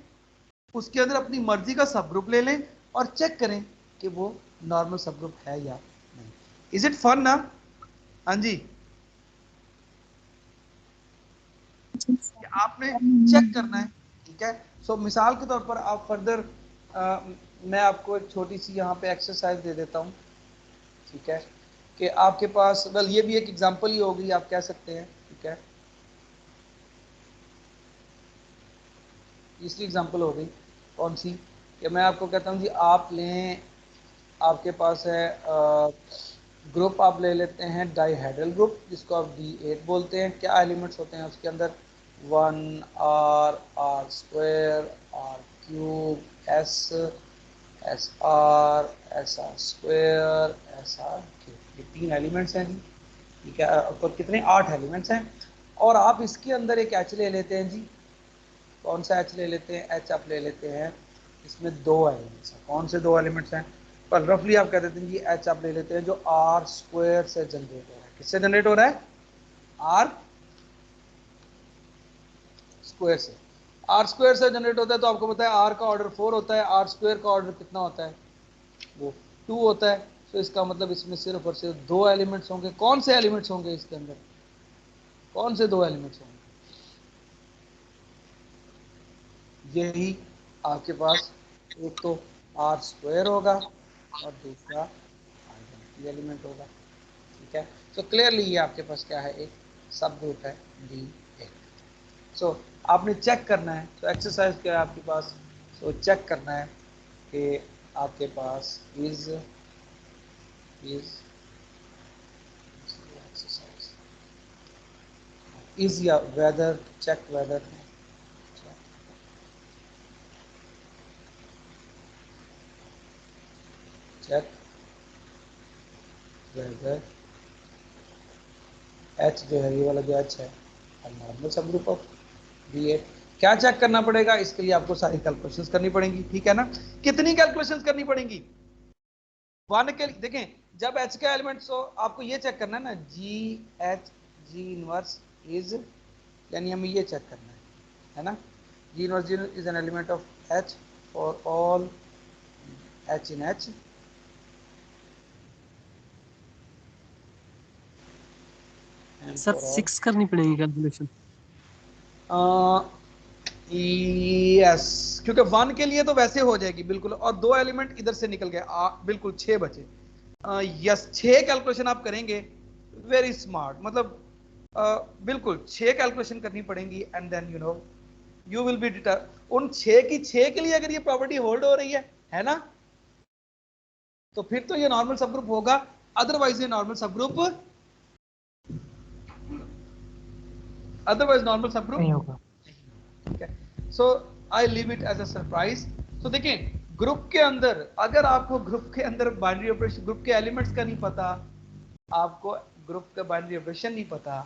उसके अंदर अपनी मर्जी का सब ग्रुप ले लें और चेक करें कि वो नॉर्मल सब ग्रुप है या नहीं। इज इट फन ना? हाँ जी, आपने चेक करना है, ठीक है। सो मिसाल के तौर पर आप फर्दर मैं आपको एक छोटी सी यहाँ पे एक्सरसाइज दे देता हूँ, ठीक है, कि आपके पास वेल ये भी एक एग्जांपल ही होगी आप कह सकते हैं, ठीक है, तीसरी एग्जांपल हो गई कौन सी, कि मैं आपको कहता हूँ जी आप लें, आपके पास है ग्रुप आप ले लेते हैं डाइहेड्रल ग्रुप जिसको आप D8 बोलते हैं, क्या एलिमेंट्स होते हैं उसके अंदर 1R, R square, R cube, S, SR, SR square, SR cube, ये 3 एलिमेंट्स हैं जी, ठीक है, और कितने 8 एलिमेंट्स हैं, और आप इसके अंदर एक H ले लेते हैं जी, कौन सा H ले लेते हैं, H आप ले लेते हैं, इसमें 2 एलिमेंट्स हैं, कौन से 2 एलिमेंट्स हैं, पर रफली आप कह देते हैं कि H आप ले लेते हैं जो R स्क्वायर से जनरेट हो रहा है, किससे जनरेट हो रहा है, R स्क्वायर से, R स्क्वायर से जनरेट होता है, तो आपको पता है R का ऑर्डर 4 होता है, R स्क्वायर का ऑर्डर कितना होता है, वो 2 होता है, तो इसका मतलब इसमें सिर्फ और सिर्फ 2 एलिमेंट्स होंगे, कौन से एलिमेंट्स होंगे इसके अंदर, कौन से 2 एलिमेंट्स होंगे, यही आपके पास एक तो R स्क्वायर होगा और दूसरा आइडेंटिटी एलिमेंट होगा, ठीक है। तो क्लियरली ये आपके पास क्या है, एक सब ग्रुप है D8। सो आपने चेक करना है, तो एक्सरसाइज क्या है आपके पास, सो चेक करना है कि आपके पास इज एक्सरसाइज इज या whether, check whether, check whether H जो है ये वाला जो H है normal subgroup of D8। क्या चेक करना पड़ेगा, इसके लिए आपको सारी कैलकुलेशंस करनी पड़ेंगी, ठीक है ना, कितनी कैलकुलेशंस करनी पड़ेंगी, 1 के देखें जब H का एलिमेंट्स हो आपको ये चेक करना है ना, G इनवर्स इज, यानी हमें ये चेक करना है ना, G inverse is an element of H for all H in H, sir 6 करनी पड़ेगी कैलकुलेशन, यस, क्योंकि 1 के लिए तो वैसे हो जाएगी बिल्कुल, और 2 एलिमेंट इधर से निकल गए, बिल्कुल 6 बचे, यस 6 कैलकुलेशन आप करेंगे, वेरी स्मार्ट, मतलब बिल्कुल 6 कैलकुलेशन करनी पड़ेंगी, and then you will be deter, उन 6 की 6 के लिए अगर ये प्रॉपर्टी होल्ड हो रही है ना, तो फिर तो ये नॉर्मल सब ग्रुप होगा, अदरवाइज ये normal subgroup, otherwise normal subgroup नहीं होगा। ठीक है। So I leave it as a surprise. So देखिए ग्रुप के अंदर अगर आपको ग्रुप के अंदर बाइनरी ऑपरेशन, ग्रुप के एलिमेंट्स का नहीं पता, आपको ग्रुप का बाइनरी ऑपरेशन नहीं पता,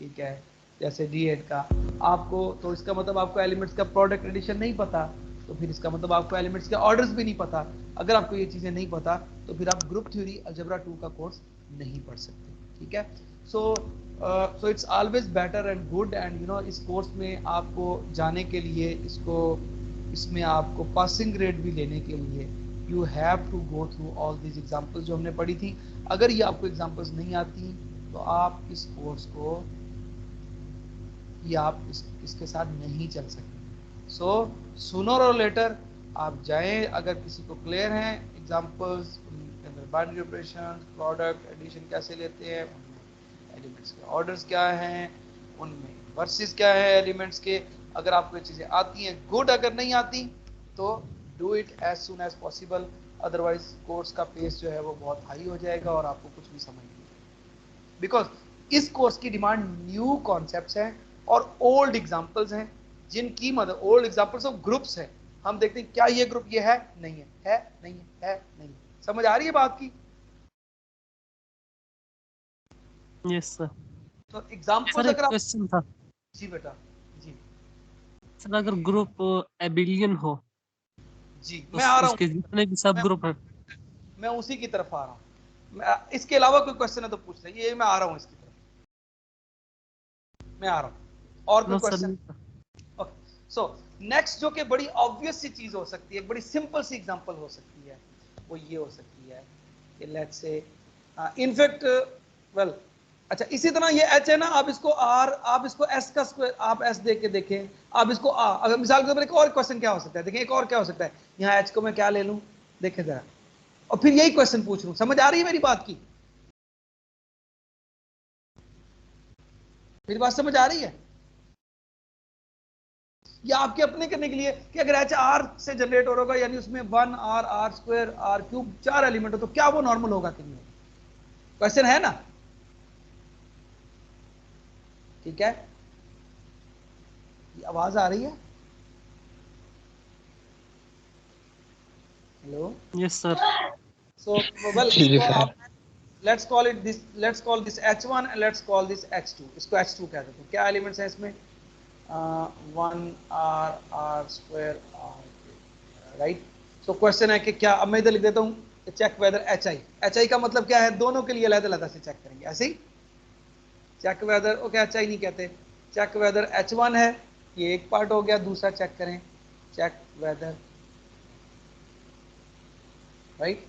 ठीक है, जैसे D8 का आपको, तो इसका मतलब आपको एलिमेंट्स का प्रोडक्ट एडिशन नहीं पता, तो फिर इसका मतलब आपको एलिमेंट्स के ऑर्डर्स भी नहीं पता। अगर आपको ये चीजें नहीं पता तो फिर आप ग्रुप थ्योरी अलजेब्रा 2 का कोर्स नहीं पढ़ सकते, ठीक है। So it's always better and good and you know इस कोर्स में आपको जाने के लिए इसमें आपको पासिंग ग्रेड भी लेने के लिए you have to go through all these examples जो हमने पढ़ी थी। अगर ये आपको एग्जाम्पल्स नहीं आती तो आप इस कोर्स को आप इसके साथ नहीं चल सकते। सो सूनर और लेटर आप जाएं, अगर किसी को क्लियर है एग्जाम्पल्स उनके अंदर बाइनरी ऑपरेशन, प्रोडक्ट, एडिशन कैसे लेते हैं, उनमें एलिमेंट्स के ऑर्डर्स क्या हैं, उनमें वर्सेस क्या है एलिमेंट्स के, अगर आपको ये चीज़ें आती हैं गुड, अगर नहीं आती तो do it as soon as possible, otherwise course का पेस जो है वो बहुत हाई हो जाएगा और आपको कुछ भी समझ नहीं आएगा। बिकॉज इस कोर्स की डिमांड न्यू कॉन्सेप्ट्स हैं और ओल्ड एग्जाम्पल्स हैं, जिनकी मदद ओल्ड एग्जाम्पल्स ऑफ ग्रुप्स है। हम देखते हैं क्या ये ग्रुप ये है, नहीं है, नहीं है, नहीं है। समझ आ रही है बात की? Yes sir. तो सर एग्जाम्पल्स एक अगर आप, क्वेश्चन था जी बेटा जी सर, अगर ग्रुप एबिलियन हो जी, तो मैं आ रहा उसके हूँ, जितने भी सब ग्रुप हैं। मैं उसी की तरफ आ रहा हूँ। इसके अलावा कोई क्वेश्चन है तो पूछ ले, ये मैं आ रहा हूँ इसकी तरफ, मैं आ रहा हूँ। और कोई no sir, question? Okay, so next जो कि बड़ी ऑब्वियस सी चीज हो सकती है, एक बड़ी सिंपल सी एग्जांपल हो सकती है, वो ये हो सकती है कि लेट्स से इनफैक्ट वेल अच्छा, इसी तरह ये एच है ना, आप इसको आर, आप इसको एस का स्क्वायर, आप एस देख के देखें, आप इसको अगर मिसाल के तौर पर एक और क्वेश्चन क्या हो सकता है, देखें एक और क्या हो सकता है, यहाँ एच को मैं क्या ले लूँ, देखें जरा, और फिर यही क्वेश्चन पूछ लूँ। समझ आ रही है मेरी बात की? मेरी बात समझ आ रही है? या आपके अपने करने के लिए कि अगर एच आर से जनरेट हो रहा होगा, यानी उसमें 1 r, r square, r cube, 4 element हो, तो क्या वो नॉर्मल होगा कि नहीं होगा? क्वेश्चन है ना? ठीक है, आवाज आ रही है? Hello, yes sir. So well इसको आप let's call this H1 and let's call this H2, इसको H2 कह देते हैं। क्या एलिमेंट्स हैं इसमें? 1 r, r square, r, right. So question है कि क्या, अब मैं इधर लिख देता हूँ चेक वेदर HI का मतलब क्या है, दोनों के लिए अलग-अलग से चेक करेंगे, ऐसे ही चेक वेदर, ओके HI नहीं कहते, चेक वेदर H1 है, ये एक पार्ट हो गया, दूसरा चेक करें चेक वेदर, राइट।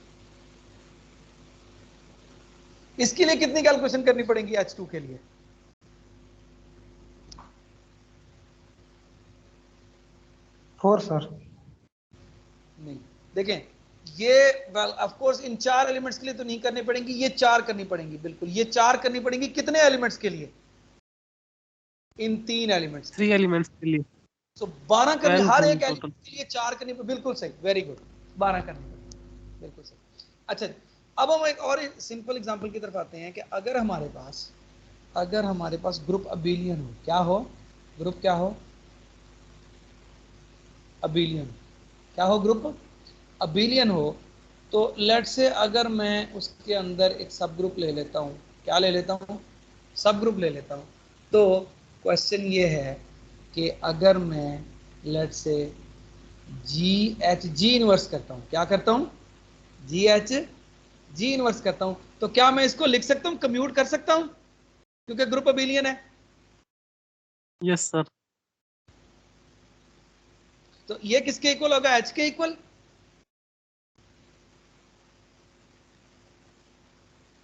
इसके लिए कितनी कैलकुलेशन करनी पड़ेगी H2 के लिए? Four sir. नहीं, देखें ये well of course in 4 elements के लिए तो नहीं करनी पड़ेंगी, ये 4 करनी पड़ेंगी, बिल्कुल ये 4 करनी पड़ेंगी। कितने एलिमेंट्स के लिए? इन 3 एलिमेंट्स के 3 लिए। एलिमेंट्स के लिए सो 12 करनी, 12 हर होंगे एक टोटल। एलिमेंट के लिए 4 करनी, बिल्कुल सही, वेरी गुड, 12 करनी पड़ेगी, बिल्कुल सही। अच्छा, अब हम एक और सिंपल एग्जांपल की तरफ आते हैं कि अगर हमारे पास ग्रुप अबिलियन हो, क्या हो, ग्रुप क्या हो, अबिलियन, क्या हो, ग्रुप अबिलियन हो, तो लेट से अगर मैं उसके अंदर एक सब ग्रुप ले लेता हूँ, क्या ले लेता हूँ, सब ग्रुप ले लेता हूँ, तो क्वेश्चन ये है कि अगर मैं लेट से जी इनवर्स करता हूँ, क्या करता हूँ, जी इनवर्स करता हूँ, तो क्या मैं इसको लिख सकता हूँ, कम्यूट कर सकता हूँ, क्योंकि ग्रुप अबिलियन है। Yes sir. तो ये किसके इक्वल होगा, एच के इक्वल।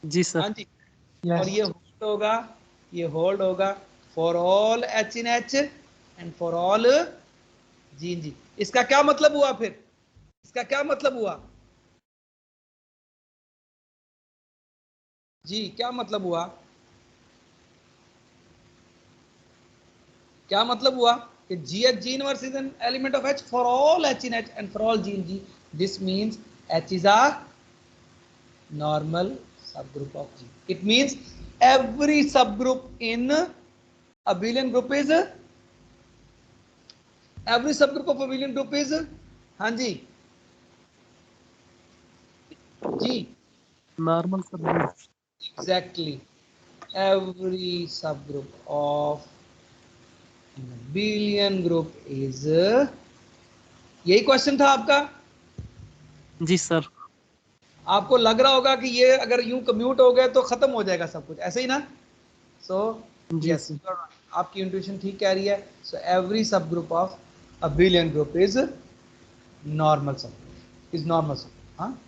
जी सर। हाँ जी, और यस। ये होल्ड होगा for all H in H and for all ji in G. इसका क्या मतलब हुआ फिर, इसका क्या मतलब हुआ जी, क्या मतलब हुआ, क्या मतलब हुआ कि जी H G inverse is an element of H for all H in H and for all ji in g. This means h is a normal subgroup of G. It means every subgroup in abelian group is हाँ जी जी normal सब group. exactly, every subgroup of an abelian group is यही question था आपका। जी sir. आपको लग रहा होगा कि ये अगर यूं कम्यूट हो गए तो खत्म हो जाएगा सब कुछ, ऐसे ही ना? सो जी यस, सर। आपकी इंट्यूशन ठीक कह रही है। सो एवरी सब group of abelian group is normal सब ग्रुप, इज नॉर्मल सब। हाँ,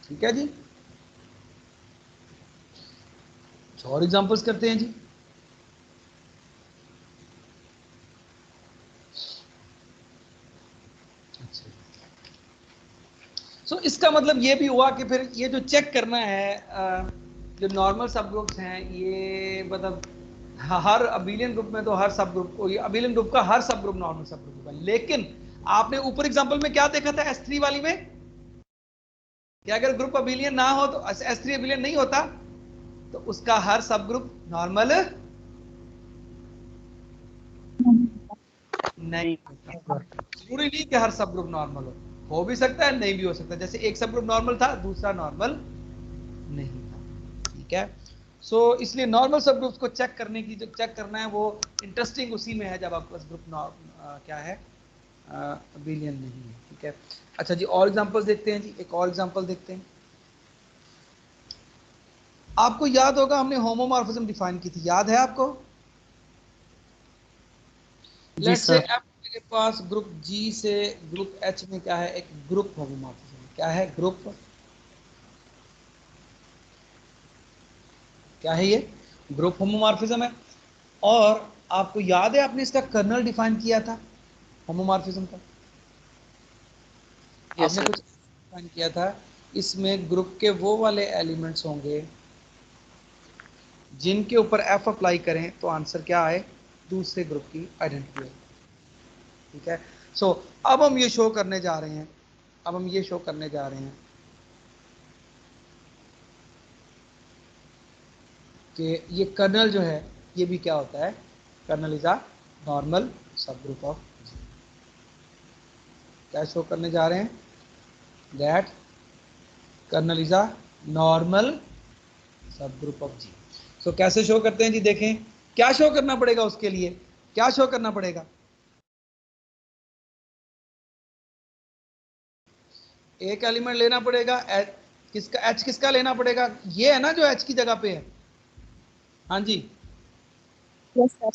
ठीक है जी। और एग्जांपल्स करते हैं जी। अच्छा, सो इसका मतलब ये भी हुआ कि फिर ये जो चेक करना है, जो नॉर्मल सब ग्रुप्स हैं, ये मतलब हर अबिलियन ग्रुप में तो हर सब ग्रुप को, अबिलियन ग्रुप का हर सब ग्रुप नॉर्मल सब ग्रुप होगा। लेकिन आपने ऊपर एग्जांपल में क्या देखा था S3 वाली में, कि अगर ग्रुप अबिलियन ना हो तो S3 अबिलियन नहीं होता, तो उसका हर सब ग्रुप नॉर्मल नहीं होता। जरूरी नहीं कि हर सब ग्रुप नॉर्मल हो भी सकता है, नहीं भी हो सकता। जैसे एक सब ग्रुप नॉर्मल था, दूसरा नॉर्मल नहीं था। ठीक है, सो इसलिए नॉर्मल सब ग्रुप्स को चेक करने की, जो चेक करना है वो इंटरेस्टिंग उसी में है जब आपके पास ग्रुप क्या है, अबिलियन नहीं है। ठीक है, अच्छा जी, और एग्जांपल्स देखते हैं जी। एक और एग्जांपल देखते हैं। आपको याद होगा हमने होमोमॉर्फिज्म डिफाइन की थी, याद है आपको? जी लेट्स से सर। एफ के पास ग्रुप जी से ग्रुप एच में क्या है, एक ग्रुप होमोमॉर्फिज्म। क्या है ग्रुप? क्या है ये? ग्रुप होमोमॉर्फिज्म है। और आपको याद है आपने इसका कर्नल डिफाइन किया था होमोमॉर्फिज्म का? यस आपने सर। कुछ डिफाइन किया था, इसमें ग्रुप के वो वाले एलिमेंट्स होंगे जिनके ऊपर एफ अप्लाई करें तो आंसर क्या आए, दूसरे ग्रुप की आइडेंटिटी हो। ठीक है, सो अब हम ये शो करने जा रहे हैं, अब हम ये शो करने जा रहे हैं कि ये कर्नल जो है ये भी क्या होता है, kernel is a normal subgroup of g. क्या शो करने जा रहे हैं, that kernel is a normal subgroup of g. So कैसे शो करते हैं जी, देखें क्या शो करना पड़ेगा उसके लिए, क्या शो करना पड़ेगा? एक एलिमेंट लेना पड़ेगा, किसका, एच किसका लेना पड़ेगा, ये है ना जो एच की जगह पे है। हाँ जी, यस सर।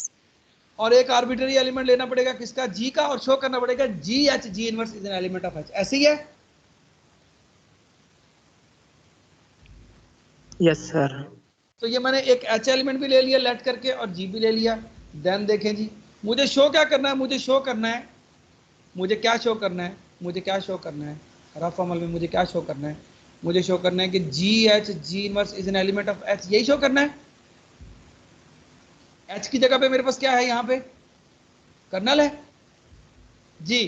और एक आर्बिट्ररी एलिमेंट लेना पड़ेगा किसका, जी का, और शो करना पड़ेगा जी H, ji inverse is an element of H. ऐसे ही है? Yes sir. तो ये मैंने एक एच एलिमेंट भी ले लिया लेट करके और जी भी ले लिया। देन देखें जी, मुझे शो क्या करना है, मुझे शो करना है, मुझे क्या शो करना है, मुझे क्या शो करना है, रफ अमल में मुझे क्या शो करना है, मुझे शो करना है कि जी H, ji inverse is an element of H, यही शो करना है। एच की जगह पे मेरे पास क्या है, यहाँ पे कर्नल है जी।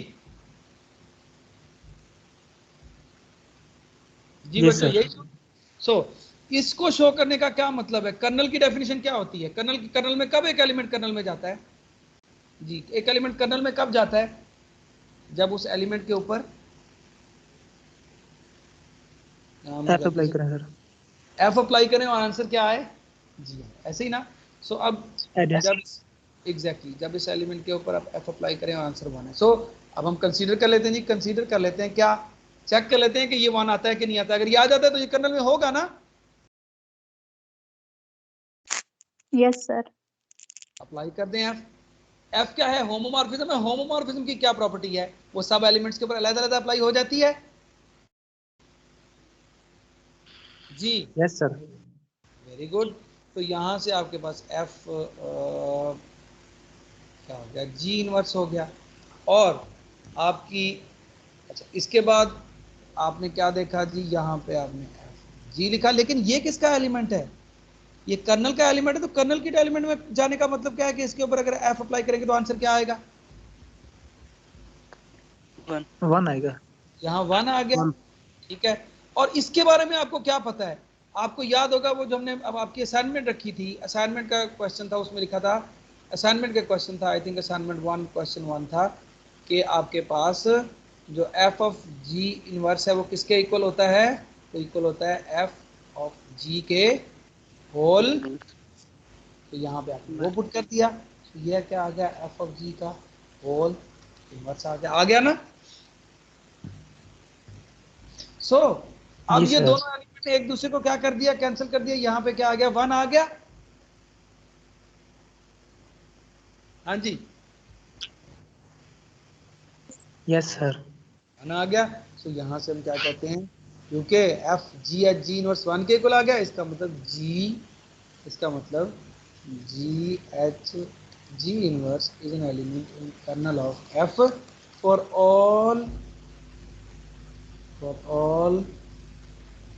जी यस बच्चों, सर। यही सो इसको शो करने का क्या मतलब है, कर्नल की डेफिनेशन क्या होती है, कर्नल में कब एक एलिमेंट कर्नल में जाता है जी, एक एलिमेंट कर्नल में कब जाता है, जब उस एलिमेंट के ऊपर एफ अप्लाई करें सर। एफ अप्लाई करें और आंसर क्या आए, जी ऐसे ही ना। सो अब जब एग्जैक्टली जब इस एलिमेंट के ऊपर आप एफ अप्लाई करें और आंसर 1 है। सो अब हम कंसीडर कर लेते हैं जी, कंसीडर कर लेते हैं, क्या चेक कर लेते हैं कि ये 1 आता है कि नहीं आता। अगर ये आ जाता है तो ये कर्नल में होगा ना। Yes sir. अप्लाई कर दें एफ। एफ क्या है, होमोमॉर्फिज्म है। होमोमॉर्फिज्म की क्या प्रॉपर्टी है, वो सब एलिमेंट्स के ऊपर अलग-अलग अप्लाई हो जाती है जी। Yes sir. Very good. तो यहां से आपके पास एफ क्या हो गया, जी इनवर्स हो गया। और आपकी, अच्छा इसके बाद आपने क्या देखा जी, यहाँ पे आपने एफ जी लिखा, लेकिन ये किसका एलिमेंट है, ये कर्नल का एलिमेंट है। तो कर्नल के एलिमेंट में जाने का मतलब क्या है कि इसके ऊपर अगर एफ अप्लाई करेंगे तो आंसर क्या आएगा, 1। 1 आएगा। यहाँ 1 आ गया। ठीक है, और इसके बारे में आपको क्या पता है, आपको याद होगा वो जो हमने अब आपकी असाइनमेंट रखी थी, असाइनमेंट का क्वेश्चन था, उसमें लिखा था, असाइनमेंट का क्वेश्चन था, आई थिंक असाइनमेंट 1 क्वेश्चन 1 था, कि आपके पास जो एफ ऑफ जी इनवर्स है वो किसके इक्वल होता है, तो इक्वल होता है एफ ऑफ जी के होल। तो यहाँ पे आपने वो पुट कर दिया, तो ये क्या आ गया, एफ ऑफ जी का होल इनवर्स आ गया ना। सो अब जी ये सर। दोनों एलिमेंट एक दूसरे को क्या कर दिया, कैंसिल कर दिया। यहाँ पे क्या आ गया, 1 आ गया। हाँ जी, यस सर। 1 आ गया। सो यहाँ से हम क्या कहते हैं, क्योंकि F G H G inverse 1 के इक्वल आ गया, इसका मतलब G H G inverse is an element in kernel of F for all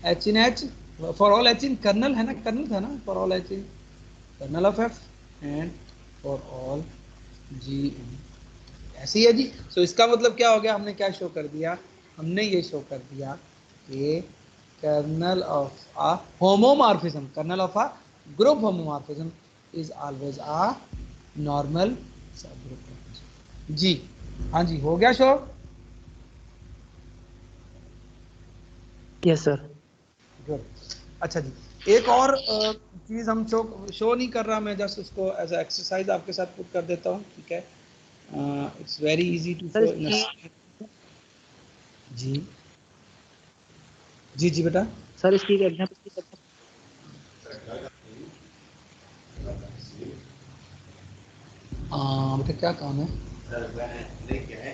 H in H, for all H in kernel, है ना, कर्नल था ना, for all H in kernel of F and for all ji in, ऐसे ही है जी। सो इसका मतलब क्या हो गया, हमने क्या शो कर दिया, हमने ये शो कर दिया कि kernel of a homomorphism, kernel of a group homomorphism is always a normal subgroup जी। हाँ जी, हो गया शो। Yes sir. गुड। अच्छा जी, एक और चीज हम शो नहीं कर रहा, मैं जस्ट उसको एज अ एक्सरसाइज आपके साथ पुट कर देता हूँ, ठीक है। It's very easy to sir show. इसकी जी जी जी बेटा। सर इसकी एग्जांपल बेटा क्या काम है? सर मैंने देख किया है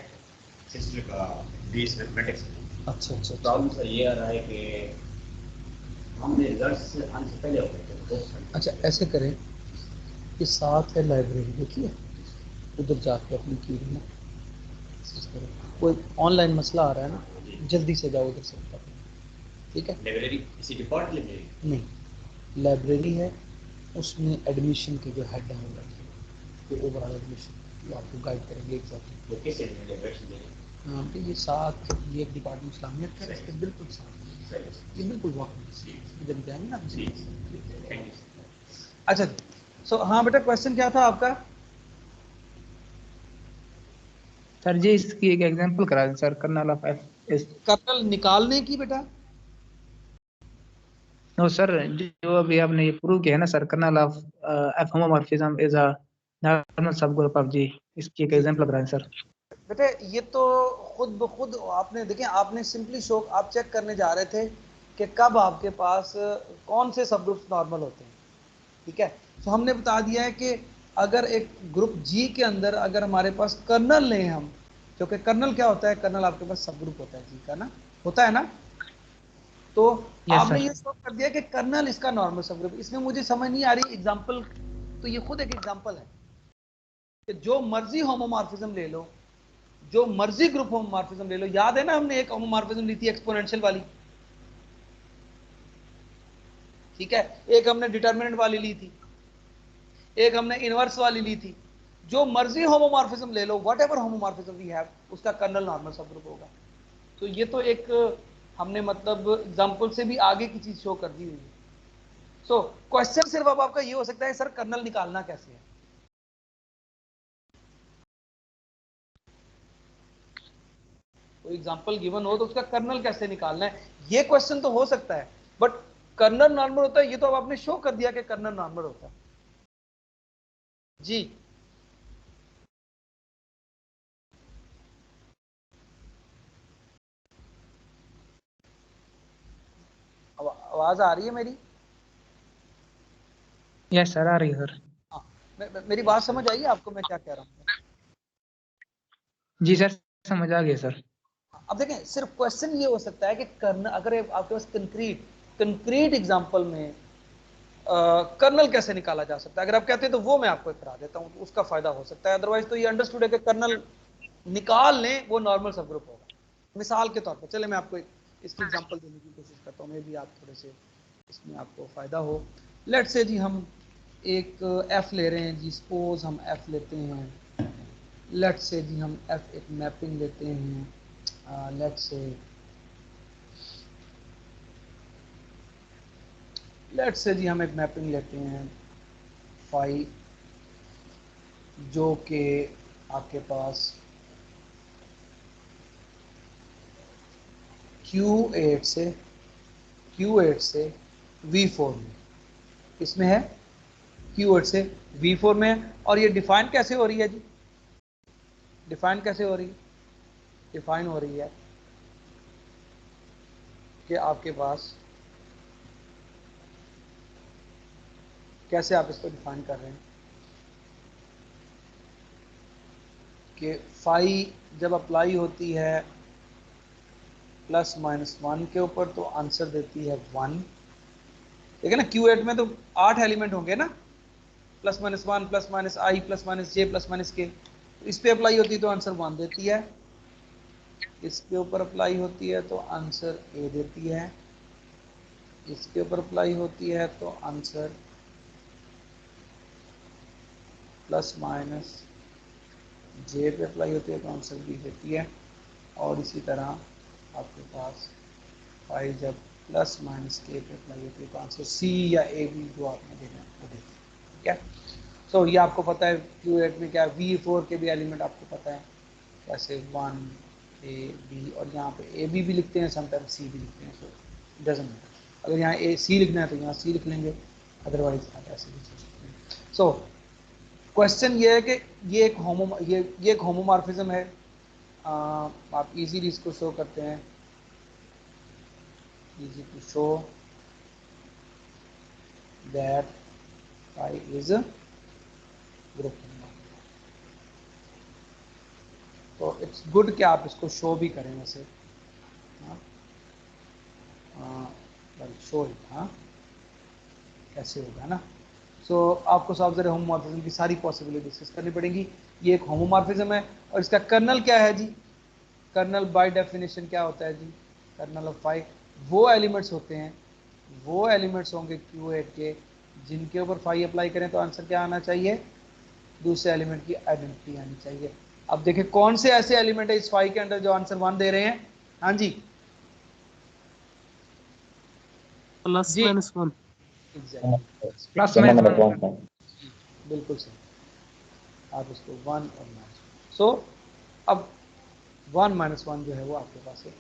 सिस्टम का बीस मैथमेटिक्स। अच्छा अच्छा प्रॉब्लम सर ये आ रहा है कि हमने रिजल्ट्स आने से पहले हो गए थे। अच्छा, ऐसे करें कि साथ है लाइब्रेरी, देखिए उधर जाके अपनी की ना, कोई ऑनलाइन मसला आ रहा है ना, जल्दी से जाओ उधर से बता, ठीक है। लाइब्रेरी इसी डिपार्ट लाइब्रेरी नहीं, लाइब्रेरी है, उसमें एडमिशन के जो हेड है वो ओवरऑल एडमिशन वो आपको गाइड करेंगे एग्जैक्टली। वो कैसे डायरेक्शन देंगे। हाँ, तो ये साथ, ये एक डिपार्टमेंट इस्लामियत का है, इसके बिल्कुल साथ, ये बिल्कुल वहाँ जब जाएंगे ना आप। अच्छा, सो हाँ बेटा, क्वेश्चन क्या था आपका? सर जी इसकी एक एग्जांपल करा दें sir, kernel of f is. Kernel निकालने की बेटा? नो सर, जो अभी आपने ये प्रूव किया है ना sir, kernel of F homomorphism is a normal subgroup of G, इसकी एक एग्जांपल करा दें सर। बेटे ये तो खुद ब खुद आपने देखें, आपने सिंपली शो, आप चेक करने जा रहे थे कि कब आपके पास कौन से सब ग्रुप्स नॉर्मल होते हैं, ठीक है। तो हमने बता दिया है कि अगर एक ग्रुप जी के अंदर अगर हमारे पास कर्नल लें हम, क्योंकि कर्नल क्या होता है, कर्नल आपके पास सब ग्रुप होता है जी का ना, होता है ना। तो यस आपने सर। ये शो कर दिया कि कर्नल इसका नॉर्मल सब ग्रुप, इसमें मुझे समझ नहीं आ रही एग्जांपल, तो ये खुद एक एग्जांपल है कि जो मर्जी होमोमॉर्फिज्म ले लो, जो मर्जी ग्रुप होमोमॉर्फिज्म ले लो, याद है ना हमने एक होमोमॉर्फिज्म ली थी एक्सपोनेंशियल वाली, ठीक है, एक हमने डिटरमिनेंट वाली ली थी, एक हमने इनवर्स वाली ली थी। जो मर्जी होमोमॉर्फिज्म ले लो, व्हाटएवर होमोमॉर्फिज्म वी हैव, उसका कर्नल नॉर्मल सब ग्रुप होगा। तो ये तो एक हमने मतलब एग्जांपल से भी आगे की चीज शो कर दी हुई है। सो क्वेश्चन सिर्फ अब आपका ये हो सकता है, सर कर्नल निकालना कैसे है। कोई एग्जांपल गिवन हो तो उसका कर्नल कैसे निकालना है, ये क्वेश्चन तो हो सकता है, बट कर्नल नॉर्मल होता है, ये तो अब आपने शो कर दिया कि कर्नल नॉर्मल होता है जी। आवाज आ रही है मेरी? यस सर, आ रही है सर। हाँ, मेरी बात समझ आई आपको, मैं क्या कह रहा हूँ? जी सर, समझ आ गया सर। अब देखें, सिर्फ क्वेश्चन ये हो सकता है कि कर्नल, अगर आपके पास कंक्रीट एग्जांपल में कर्नल कैसे निकाला जा सकता है, अगर आप कहते हैं तो वो मैं आपको करा देता हूँ, तो उसका फायदा हो सकता है। अदरवाइज तो ये अंडरस्टूड है कि कर्नल निकाल लें वो नॉर्मल सब ग्रुप होगा। मिसाल के तौर पर चले मैं आपको इसकी एग्जांपल देने की कोशिश करता हूँ, मे भी आप थोड़े से इसमें आपको फायदा हो। लेट से जी हम एक एफ ले रहे हैं जी, सपोज हम एफ लेते हैं, लेट से जी हम एफ एक मैपिंग लेते हैं, लेट से जी हम एक मैपिंग लेते हैं फाई, जो कि आपके पास Q8 से V4 में, इसमें है Q8 से V4 में। और ये डिफाइन कैसे हो रही है जी, डिफाइन कैसे हो रही है, डिफाइन हो रही है कि आपके पास कैसे आप इसको डिफाइन कर रहे हैं कि फाई जब अप्लाई होती है प्लस माइनस 1 के ऊपर तो आंसर देती है 1। ठीक है ना, Q8 में तो 8 एलिमेंट होंगे ना, प्लस माइनस 1 प्लस माइनस आई प्लस माइनस जे प्लस माइनस के, तो इस पे अप्लाई होती है तो आंसर 1 देती है, इसके ऊपर अप्लाई होती है तो आंसर ए देती है, इसके ऊपर अप्लाई होती है तो आंसर प्लस माइनस जे पे अप्लाई होती है तो आंसर बी देती है, और इसी तरह आपके पास फाई जब प्लस माइनस के पे अप्लाई होती है तो आंसर सी या ए बी जो आपने देना है वो देती है। ठीक है, सो ये आपको पता है Q8 में क्या V4 के भी एलिमेंट आपको पता है कैसे 1 A B, और यहाँ पे ए बी भी लिखते हैं, समटाइम सी भी लिखते हैं, सो डजंट मैटर। अगर यहाँ ए सी लिखना है तो यहाँ सी लिख लेंगे, अदरवाइज आप ऐसे भी सोच सकते हैं। सो क्वेश्चन ये है कि ये एक होमोमॉर्फिज्म है, आप इजीली इसको शो करते हैं, easy to show that phi is a group number। तो इट्स गुड कि आप इसको शो भी करें वैसे, शो हाँ कैसे होगा ना। सो आपको सब जरा होमोमॉर्फिज्म की सारी पॉसिबिलिटी डिस्कस करनी पड़ेगी। ये एक होमोमॉर्फिज्म है और इसका कर्नल क्या है जी, कर्नल बाय डेफिनेशन क्या होता है जी, कर्नल ऑफ फाई वो एलिमेंट्स होते हैं, वो एलिमेंट्स होंगे Q8 के जिनके ऊपर फाई अप्लाई करें तो आंसर क्या आना चाहिए, दूसरे एलिमेंट की आइडेंटिटी आनी चाहिए। अब देखें कौन से ऐसे एलिमेंट है इस फाई के अंदर जो आंसर 1 दे रहे हैं। हाँ जी प्लस जी माइनस 1। Exactly plus minus 1। बिल्कुल सही, आप इसको 1 और माइनस, सो अब 1 माइनस 1 जो है वो आपके पास है।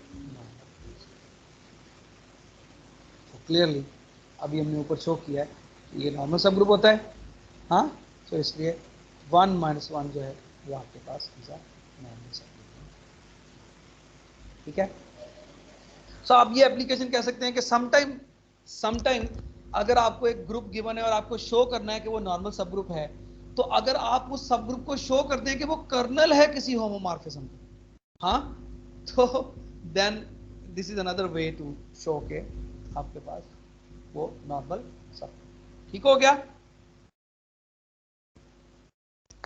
तो क्लियरली अभी हमने ऊपर शो किया है कि ये नॉर्मल सब ग्रुप होता है, हाँ, तो इसलिए 1 माइनस 1 जो है वो आपके पास नॉर्मल सब ग्रुप है। ठीक है, सो आप ये एप्लीकेशन कह सकते हैं कि समटाइम अगर आपको एक ग्रुप गिवन है और आपको शो करना है कि वो नॉर्मल सब ग्रुप है, तो अगर आप उस सब ग्रुप को शो करते हैं कि वो कर्नल है किसी होमोमॉर्फिज्म का, हाँ, तो then this is another way to show के आपके पास वो नॉर्मल सब। ठीक हो गया,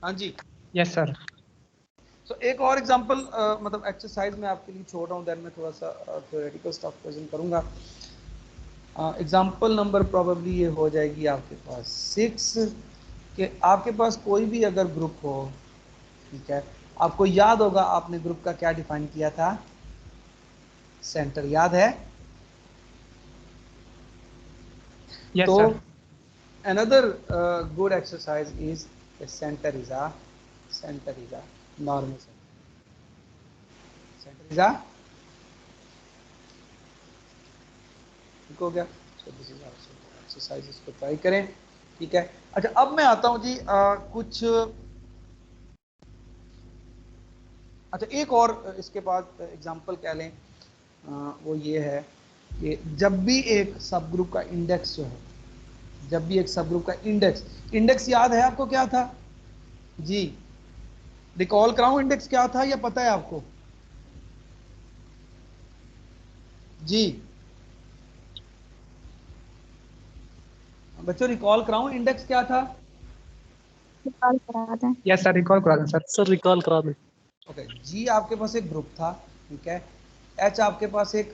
हाँ जी यस सर। सो एक और एग्जांपल मतलब एक्सरसाइज में आपके लिए छोड़ रहा हूँ, देन मैं थोड़ा सा थ्योरेटिकल स्टफ प्रेजेंट करूंगा। एग्जांपल नंबर प्रोबेबली ये हो जाएगी आपके पास 6 कि आपके पास कोई भी अगर ग्रुप हो, ठीक है, आपको याद होगा आपने ग्रुप का क्या डिफाइन किया था, सेंटर, याद है? यस तो sir. another good exercise is a center is a normal center is a, ठीक हो गया। So this is also exercise, इसको ट्राई करें। ठीक है, अच्छा अब मैं आता हूं जी कुछ, अच्छा एक और इसके बाद एग्जांपल कह लें, वो ये है कि जब भी एक सब ग्रुप का इंडेक्स जो है, जब भी एक सब ग्रुप का इंडेक्स याद है आपको क्या था जी, रिकॉल कराऊं इंडेक्स क्या था या पता है आपको जी? बच्चों रिकॉल कराऊं इंडेक्स क्या था? रिकॉल करा दें। यस सर, रिकॉल करा दें सर। सर रिकॉल करा दें। ओके, जी आपके पास एक ग्रुप था, ठीक है, एच आपके पास एक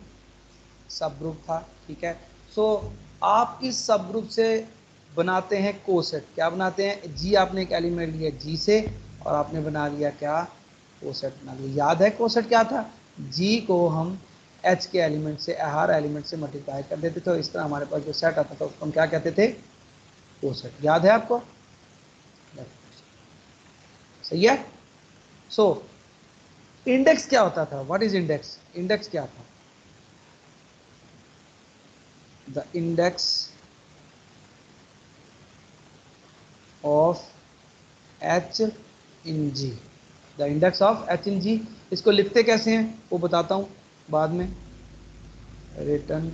सब ग्रुप था, ठीक है, सो आप इस सब ग्रुप से बनाते हैं कोसेट, क्या बनाते हैं जी, आपने एक एलिमेंट लिया जी से और आपने बना लिया क्या, कोसेट बना लिया। याद है कोसेट क्या था, जी को हम एच के एलिमेंट से, हर एलिमेंट से मल्टीप्लाई कर देते थे, तो इस तरह हमारे पास जो सेट आता था उसको हम क्या कहते थे, कोसेट। याद है आपको? सही है। सो इंडेक्स क्या होता था, व्हाट इज इंडेक्स, इंडेक्स क्या था, the index of H in G, the index of H in G. इसको लिखते कैसे हैं वो बताता हूं बाद में, रिटर्न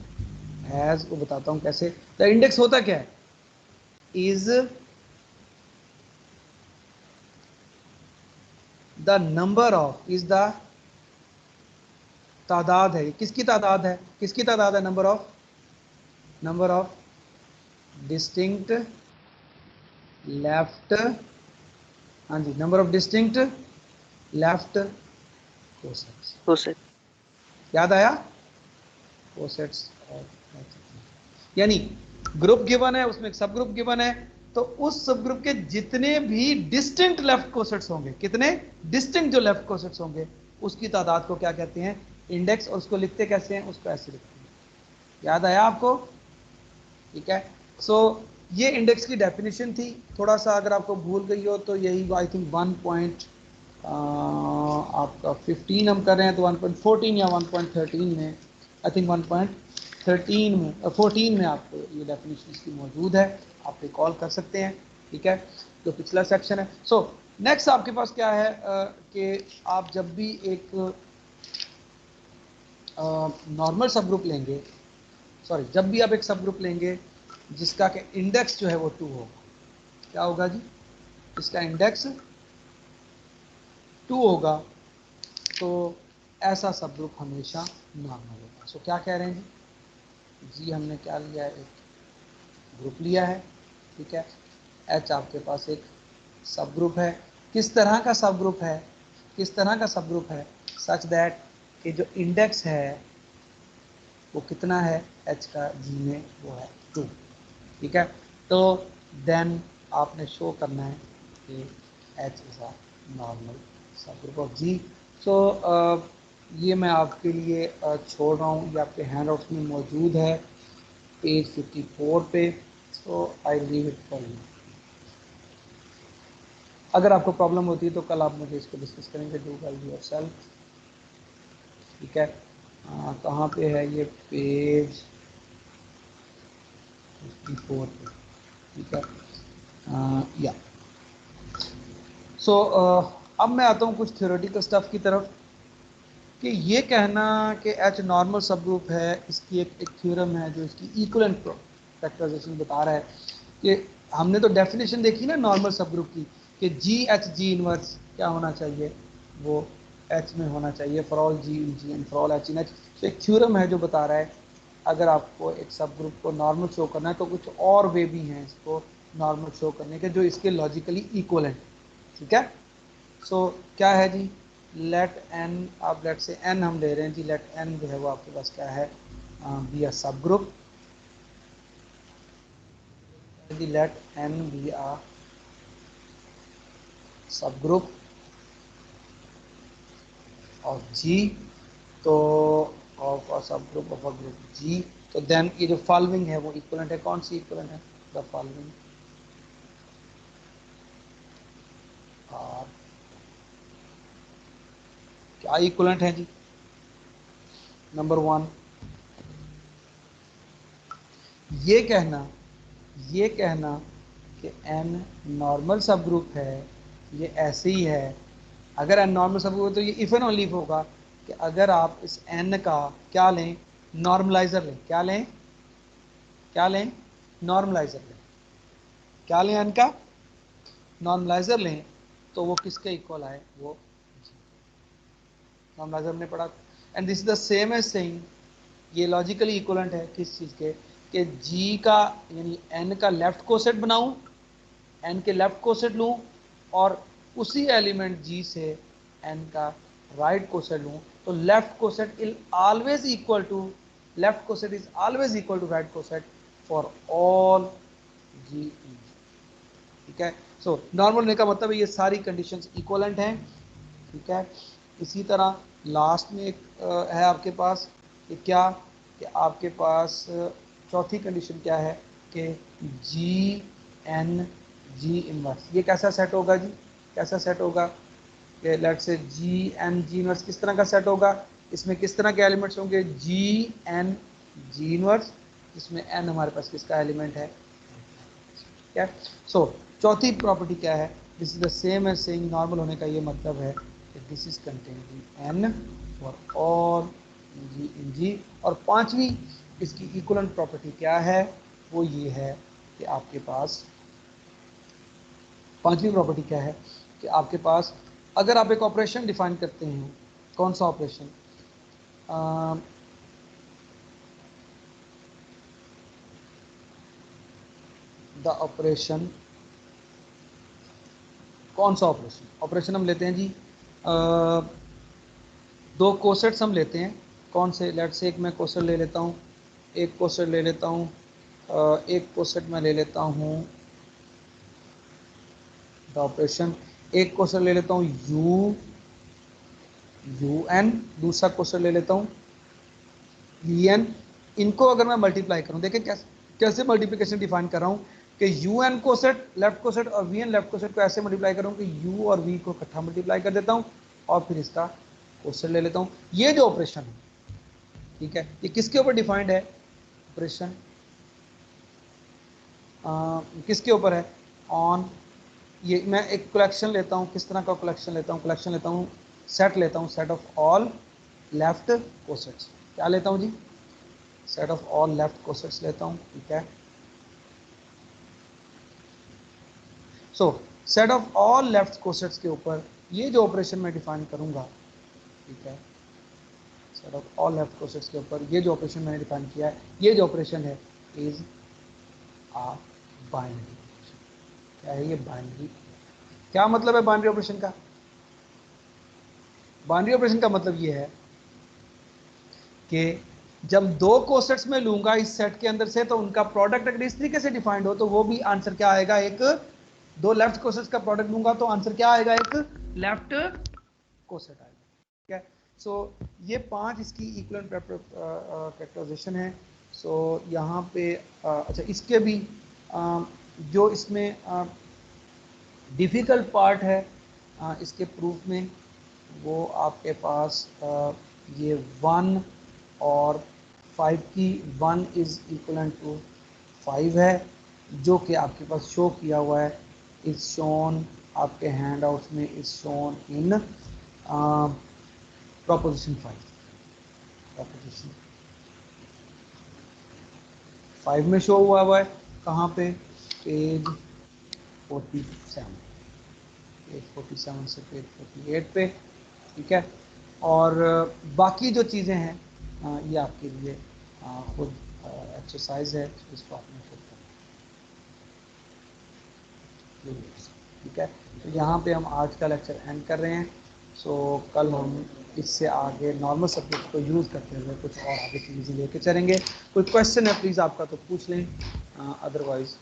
एज, वो बताता हूं कैसे। द इंडेक्स होता क्या है, is the number of, is the तादाद है, किसकी तादाद है, किसकी तादाद है, नंबर ऑफ डिस्टिंक्ट लेफ्ट, हाँ जी, number of distinct left cosets. Cosets याद आया, कोसेट्स यानी ग्रुप गिवन है, उसमें एक सब ग्रुप गिवन है, तो उस सब ग्रुप के जितने भी डिस्टिंक्ट लेफ्ट कोसेट्स होंगे, कितने डिस्टिंक्ट जो लेफ्ट कोसेट्स होंगे, उसकी तादाद को क्या कहते हैं, इंडेक्स। और उसको लिखते कैसे हैं, उसको ऐसे लिखते हैं। याद आया आपको, ठीक है। सो ये इंडेक्स की डेफिनेशन थी। थोड़ा सा अगर आपको भूल गई हो तो यही आई थिंक 1 पॉइंट आपका 15 हम कर रहे हैं, तो 1.14 या 1.13 में, आई थिंक 1.13 में 14 में आपको ये डेफिनेशन इसकी मौजूद है, आप रिकॉल कर सकते हैं, ठीक है, जो पिछला सेक्शन है। सो नेक्स्ट आपके पास क्या है कि आप जब भी एक नॉर्मल सब ग्रुप लेंगे, सॉरी, जब भी आप एक सब ग्रुप लेंगे जिसका के इंडेक्स जो है वो 2 होगा, क्या होगा जी, इसका इंडेक्स 2 होगा, तो ऐसा सब ग्रुप हमेशा नॉर्मल होगा। सो क्या कह रहे हैं जी, हमने क्या लिया है, एक ग्रुप लिया है, ठीक है, एच आपके पास एक सब ग्रुप है। किस तरह का सब ग्रुप है, किस तरह का सब ग्रुप है, सच दैट कि जो इंडेक्स है वो कितना है, एच का जी में वो है 2, ठीक है। तो देन आपने शो करना है कि H is a normal subgroup of g. सो ये मैं आपके लिए छोड़ रहा हूँ, ये आपके हैंड आउट्स में मौजूद है पेज 54 पे। So I leave it for you. अगर आपको प्रॉब्लम होती है तो कल आप मुझे इसको डिस्कस करेंगे, डू बाय योरसेल्फ, ठीक है। कहाँ पे है ये, पेज 54 पे, ठीक है। या सो अब मैं आता हूँ कुछ थ्योरेटिकल स्टफ की तरफ, कि ये कहना कि एच नॉर्मल सब ग्रुप है, इसकी एक थ्योरम है जो इसकी इक्विवेलेंट फैक्टराइजेशन बता रहा है। कि हमने तो डेफिनेशन देखी ना नॉर्मल सब ग्रुप की, कि जी एच जी इनवर्स क्या होना चाहिए, वो एच में होना चाहिए for all ji in ji and for all H in h. तो एक थ्योरम है जो बता रहा है अगर आपको एक सब ग्रुप को नॉर्मल शो करना है तो कुछ और वे भी हैं इसको नॉर्मल शो करने के जो इसके लॉजिकली इक्वलेंट, ठीक है। सो क्या है जी, लेट एन, आप लेट से एन हम ले रहे हैं जी, लेट एन जो है वो आपके पास क्या है, be a subgroup, let n be a subgroup of g, तो of a subgroup of a group g, तो देन ये जो फॉलोइंग है वो इक्वलेंट है, कौन सी इक्वलेंट है, द फॉलोइंग आर, क्या इक्वलेंट है जी, नंबर 1 ये कहना कि n नॉर्मल सब ग्रुप है, ये ऐसे ही है। अगर n नॉर्मल सब ग्रुप है तो ये इफ एंड ओनली इफ होगा कि अगर आप इस n का क्या लें, नॉर्मलाइजर लें, क्या लें, क्या लें, नॉर्मलाइजर लें, क्या लें, n का नॉर्मलाइजर लें, तो वो किसके इक्वल आए, वो नॉर्मलाइजर ने पढ़ा। And this is the same as saying, ये लॉजिकली इक्वलेंट है किस चीज़ के, कि जी का यानी n का लेफ्ट कोसेट बनाऊं, n के लेफ्ट कोसेट लूं और उसी एलिमेंट g से n का राइट कोसेट लूं, तो left coset is always equal to, left coset is always equal to right coset for all g, ठीक है। सो नॉर्मल होने का मतलब है ये सारी कंडीशंस इक्वलेंट हैं, ठीक है। इसी तरह लास्ट में एक है आपके पास कि क्या, कि आपके पास चौथी कंडीशन क्या है कि जी एन जी इनवर्स, ये कैसा सेट होगा जी, कैसा सेट होगा, कि लेट से जी एन जी इनवर्स किस तरह का सेट होगा, इसमें किस तरह के एलिमेंट्स होंगे, जी एन जी इनवर्स, जिसमें एन हमारे पास किसका एलिमेंट है, क्या। सो चौथी प्रॉपर्टी क्या है, this is the same as saying, normal होने का ये मतलब है कि this is contained in N for all G. और पांचवी इसकी इक्विवेलेंट प्रॉपर्टी क्या है, वो ये है कि आपके पास, पांचवी प्रॉपर्टी क्या है कि आपके पास अगर आप एक ऑपरेशन डिफाइन करते हैं, कौन सा ऑपरेशन, द ऑपरेशन, कौन सा ऑपरेशन, ऑपरेशन हम लेते हैं जी, दो कोसेट्स हम लेते हैं, कौन से, लेट से एक मैं कोसेट ले लेता हूँ, एक कोसेट ले लेता हूँ, एक कोसेट मैं ले लेता हूँ द ऑपरेशन, एक कोसेट ले लेता हूँ यू एन, दूसरा कोसेट ले लेता हूँ वी एन। इनको अगर मैं मल्टीप्लाई करूँ, देखें कैसे मल्टीप्लिकेशन डिफाइन कर रहा हूँ कि u n coset left coset और वी एन लेफ्ट कोसेट को ऐसे मल्टीप्लाई करूँ कि यू और वी को इकट्ठा मल्टीप्लाई कर देता हूँ और फिर इसका कोसेट ले लेता हूँ। ये जो ऑपरेशन है, ठीक है, ये किसके ऊपर डिफाइंड है ऑपरेशन, किसके ऊपर है, ऑन, ये मैं एक कलेक्शन लेता हूँ, किस तरह का कलेक्शन लेता हूँ, कलेक्शन लेता हूँ, सेट लेता हूँ, set of all left cosets, क्या लेता हूँ जी, set of all left cosets लेता हूँ, ठीक है। So set of all left cosets के ऊपर ये जो ऑपरेशन मैं डिफाइन करूंगा, ठीक है, set of all left cosets के ऊपर ये जो ऑपरेशन मैंने डिफाइन किया है, ये जो ऑपरेशन है इज आ बाइनरी। क्या है ये, बाइनरी। क्या मतलब है बाइनरी ऑपरेशन का, बाइनरी ऑपरेशन का मतलब ये है कि जब दो कोसेट्स में लूंगा इस सेट के अंदर से, तो उनका प्रोडक्ट अगर इस तरीके से डिफाइंड हो तो वो भी आंसर क्या आएगा, एक दो लेफ्ट कोसेट्स का प्रोडक्ट लूंगा तो आंसर क्या आएगा, एक लेफ्ट कोसेट आएगा, ठीक है। सो ये पांच इसकी इक्विवेलेंट कैरेक्टराइजेशन है। सो यहाँ पे अच्छा, इसके भी जो इसमें डिफ़िकल्ट पार्ट है इसके प्रूफ में, वो आपके पास ये 1 और 5 की 1 इज़ इक्वलेंट टू 5 है, जो कि आपके पास शो किया हुआ है, इज शोन आपके हैंड आउट्स में, is shown in proposition 5, proposition 5 में शो हुआ है, कहाँ पे, पेज 47, पेज 47 से पेज 48 पे, ठीक है। और बाकी जो चीज़ें हैं ये आपके लिए खुद एक्सरसाइज है, इसको आपने खुद करना, ठीक है। तो यहाँ पे हम आज का लेक्चर एंड कर रहे हैं। सो कल हम इससे आगे नॉर्मल सब्जेक्ट को यूज़ करते हुए कुछ और आगे चीज़ें लेके चलेंगे। कोई क्वेश्चन है प्लीज़ आपका तो पूछ लें, otherwise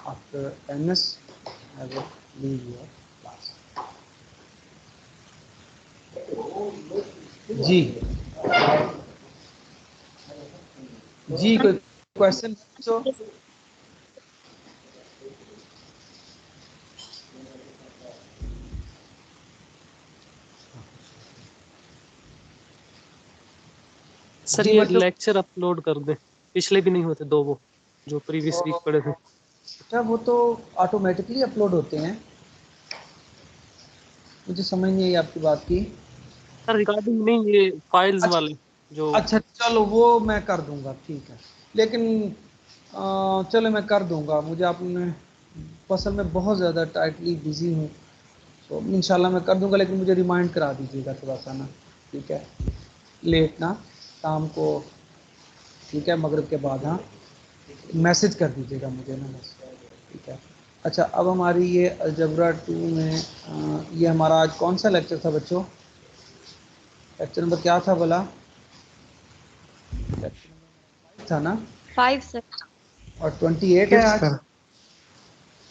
after 10 minutes I will leave your class. जी जी, कोई क्वेश्चन तो सर जी, ये मतलब लेक्चर अपलोड कर दे, पिछले भी नहीं होते दो, वो जो प्रीवियस वीक पढ़े थे। अच्छा, वो तो ऑटोमेटिकली अपलोड होते हैं, मुझे समझ नहीं आई आपकी बात की। सर रिकॉर्डिंग नहीं, ये फाइल्स अच्छा वाले जो, अच्छा, चलो वो मैं कर दूंगा, ठीक है, लेकिन चलो मैं कर दूंगा, मुझे आपने फसल में बहुत ज़्यादा टाइटली बिजी हूँ, तो इंशाल्लाह मैं कर दूंगा, लेकिन मुझे रिमाइंड करा दीजिएगा थोड़ा सा ना, ठीक है, लेट ना, शाम को, ठीक है, मगरिब के बाद, हाँ, मैसेज कर दीजिएगा मुझे ना बस, ठीक है। अच्छा, अब हमारी ये अलजबरा 2 में ये हमारा आज कौन सा लेक्चर था बच्चों, लेक्चर नंबर क्या था बोला, था ना, 5 सर। और 28 है आज,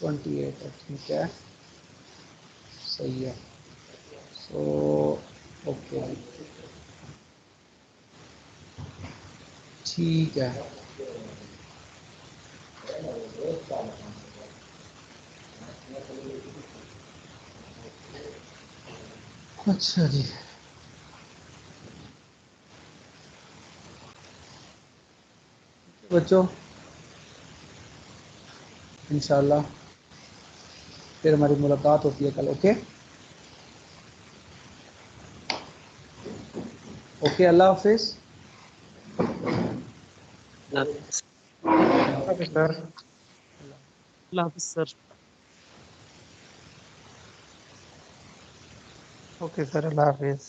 28 है, ठीक है, सही है। सो ओके, ठीक है, अच्छा जी, बच्चों इंशाल्लाह फिर हमारी मुलाकात होती है कल, ओके। ओके, अल्लाह हाफिज। Okay sir. अल्लाह हाफिज सर। ओके सर, अल्लाह हाफिज।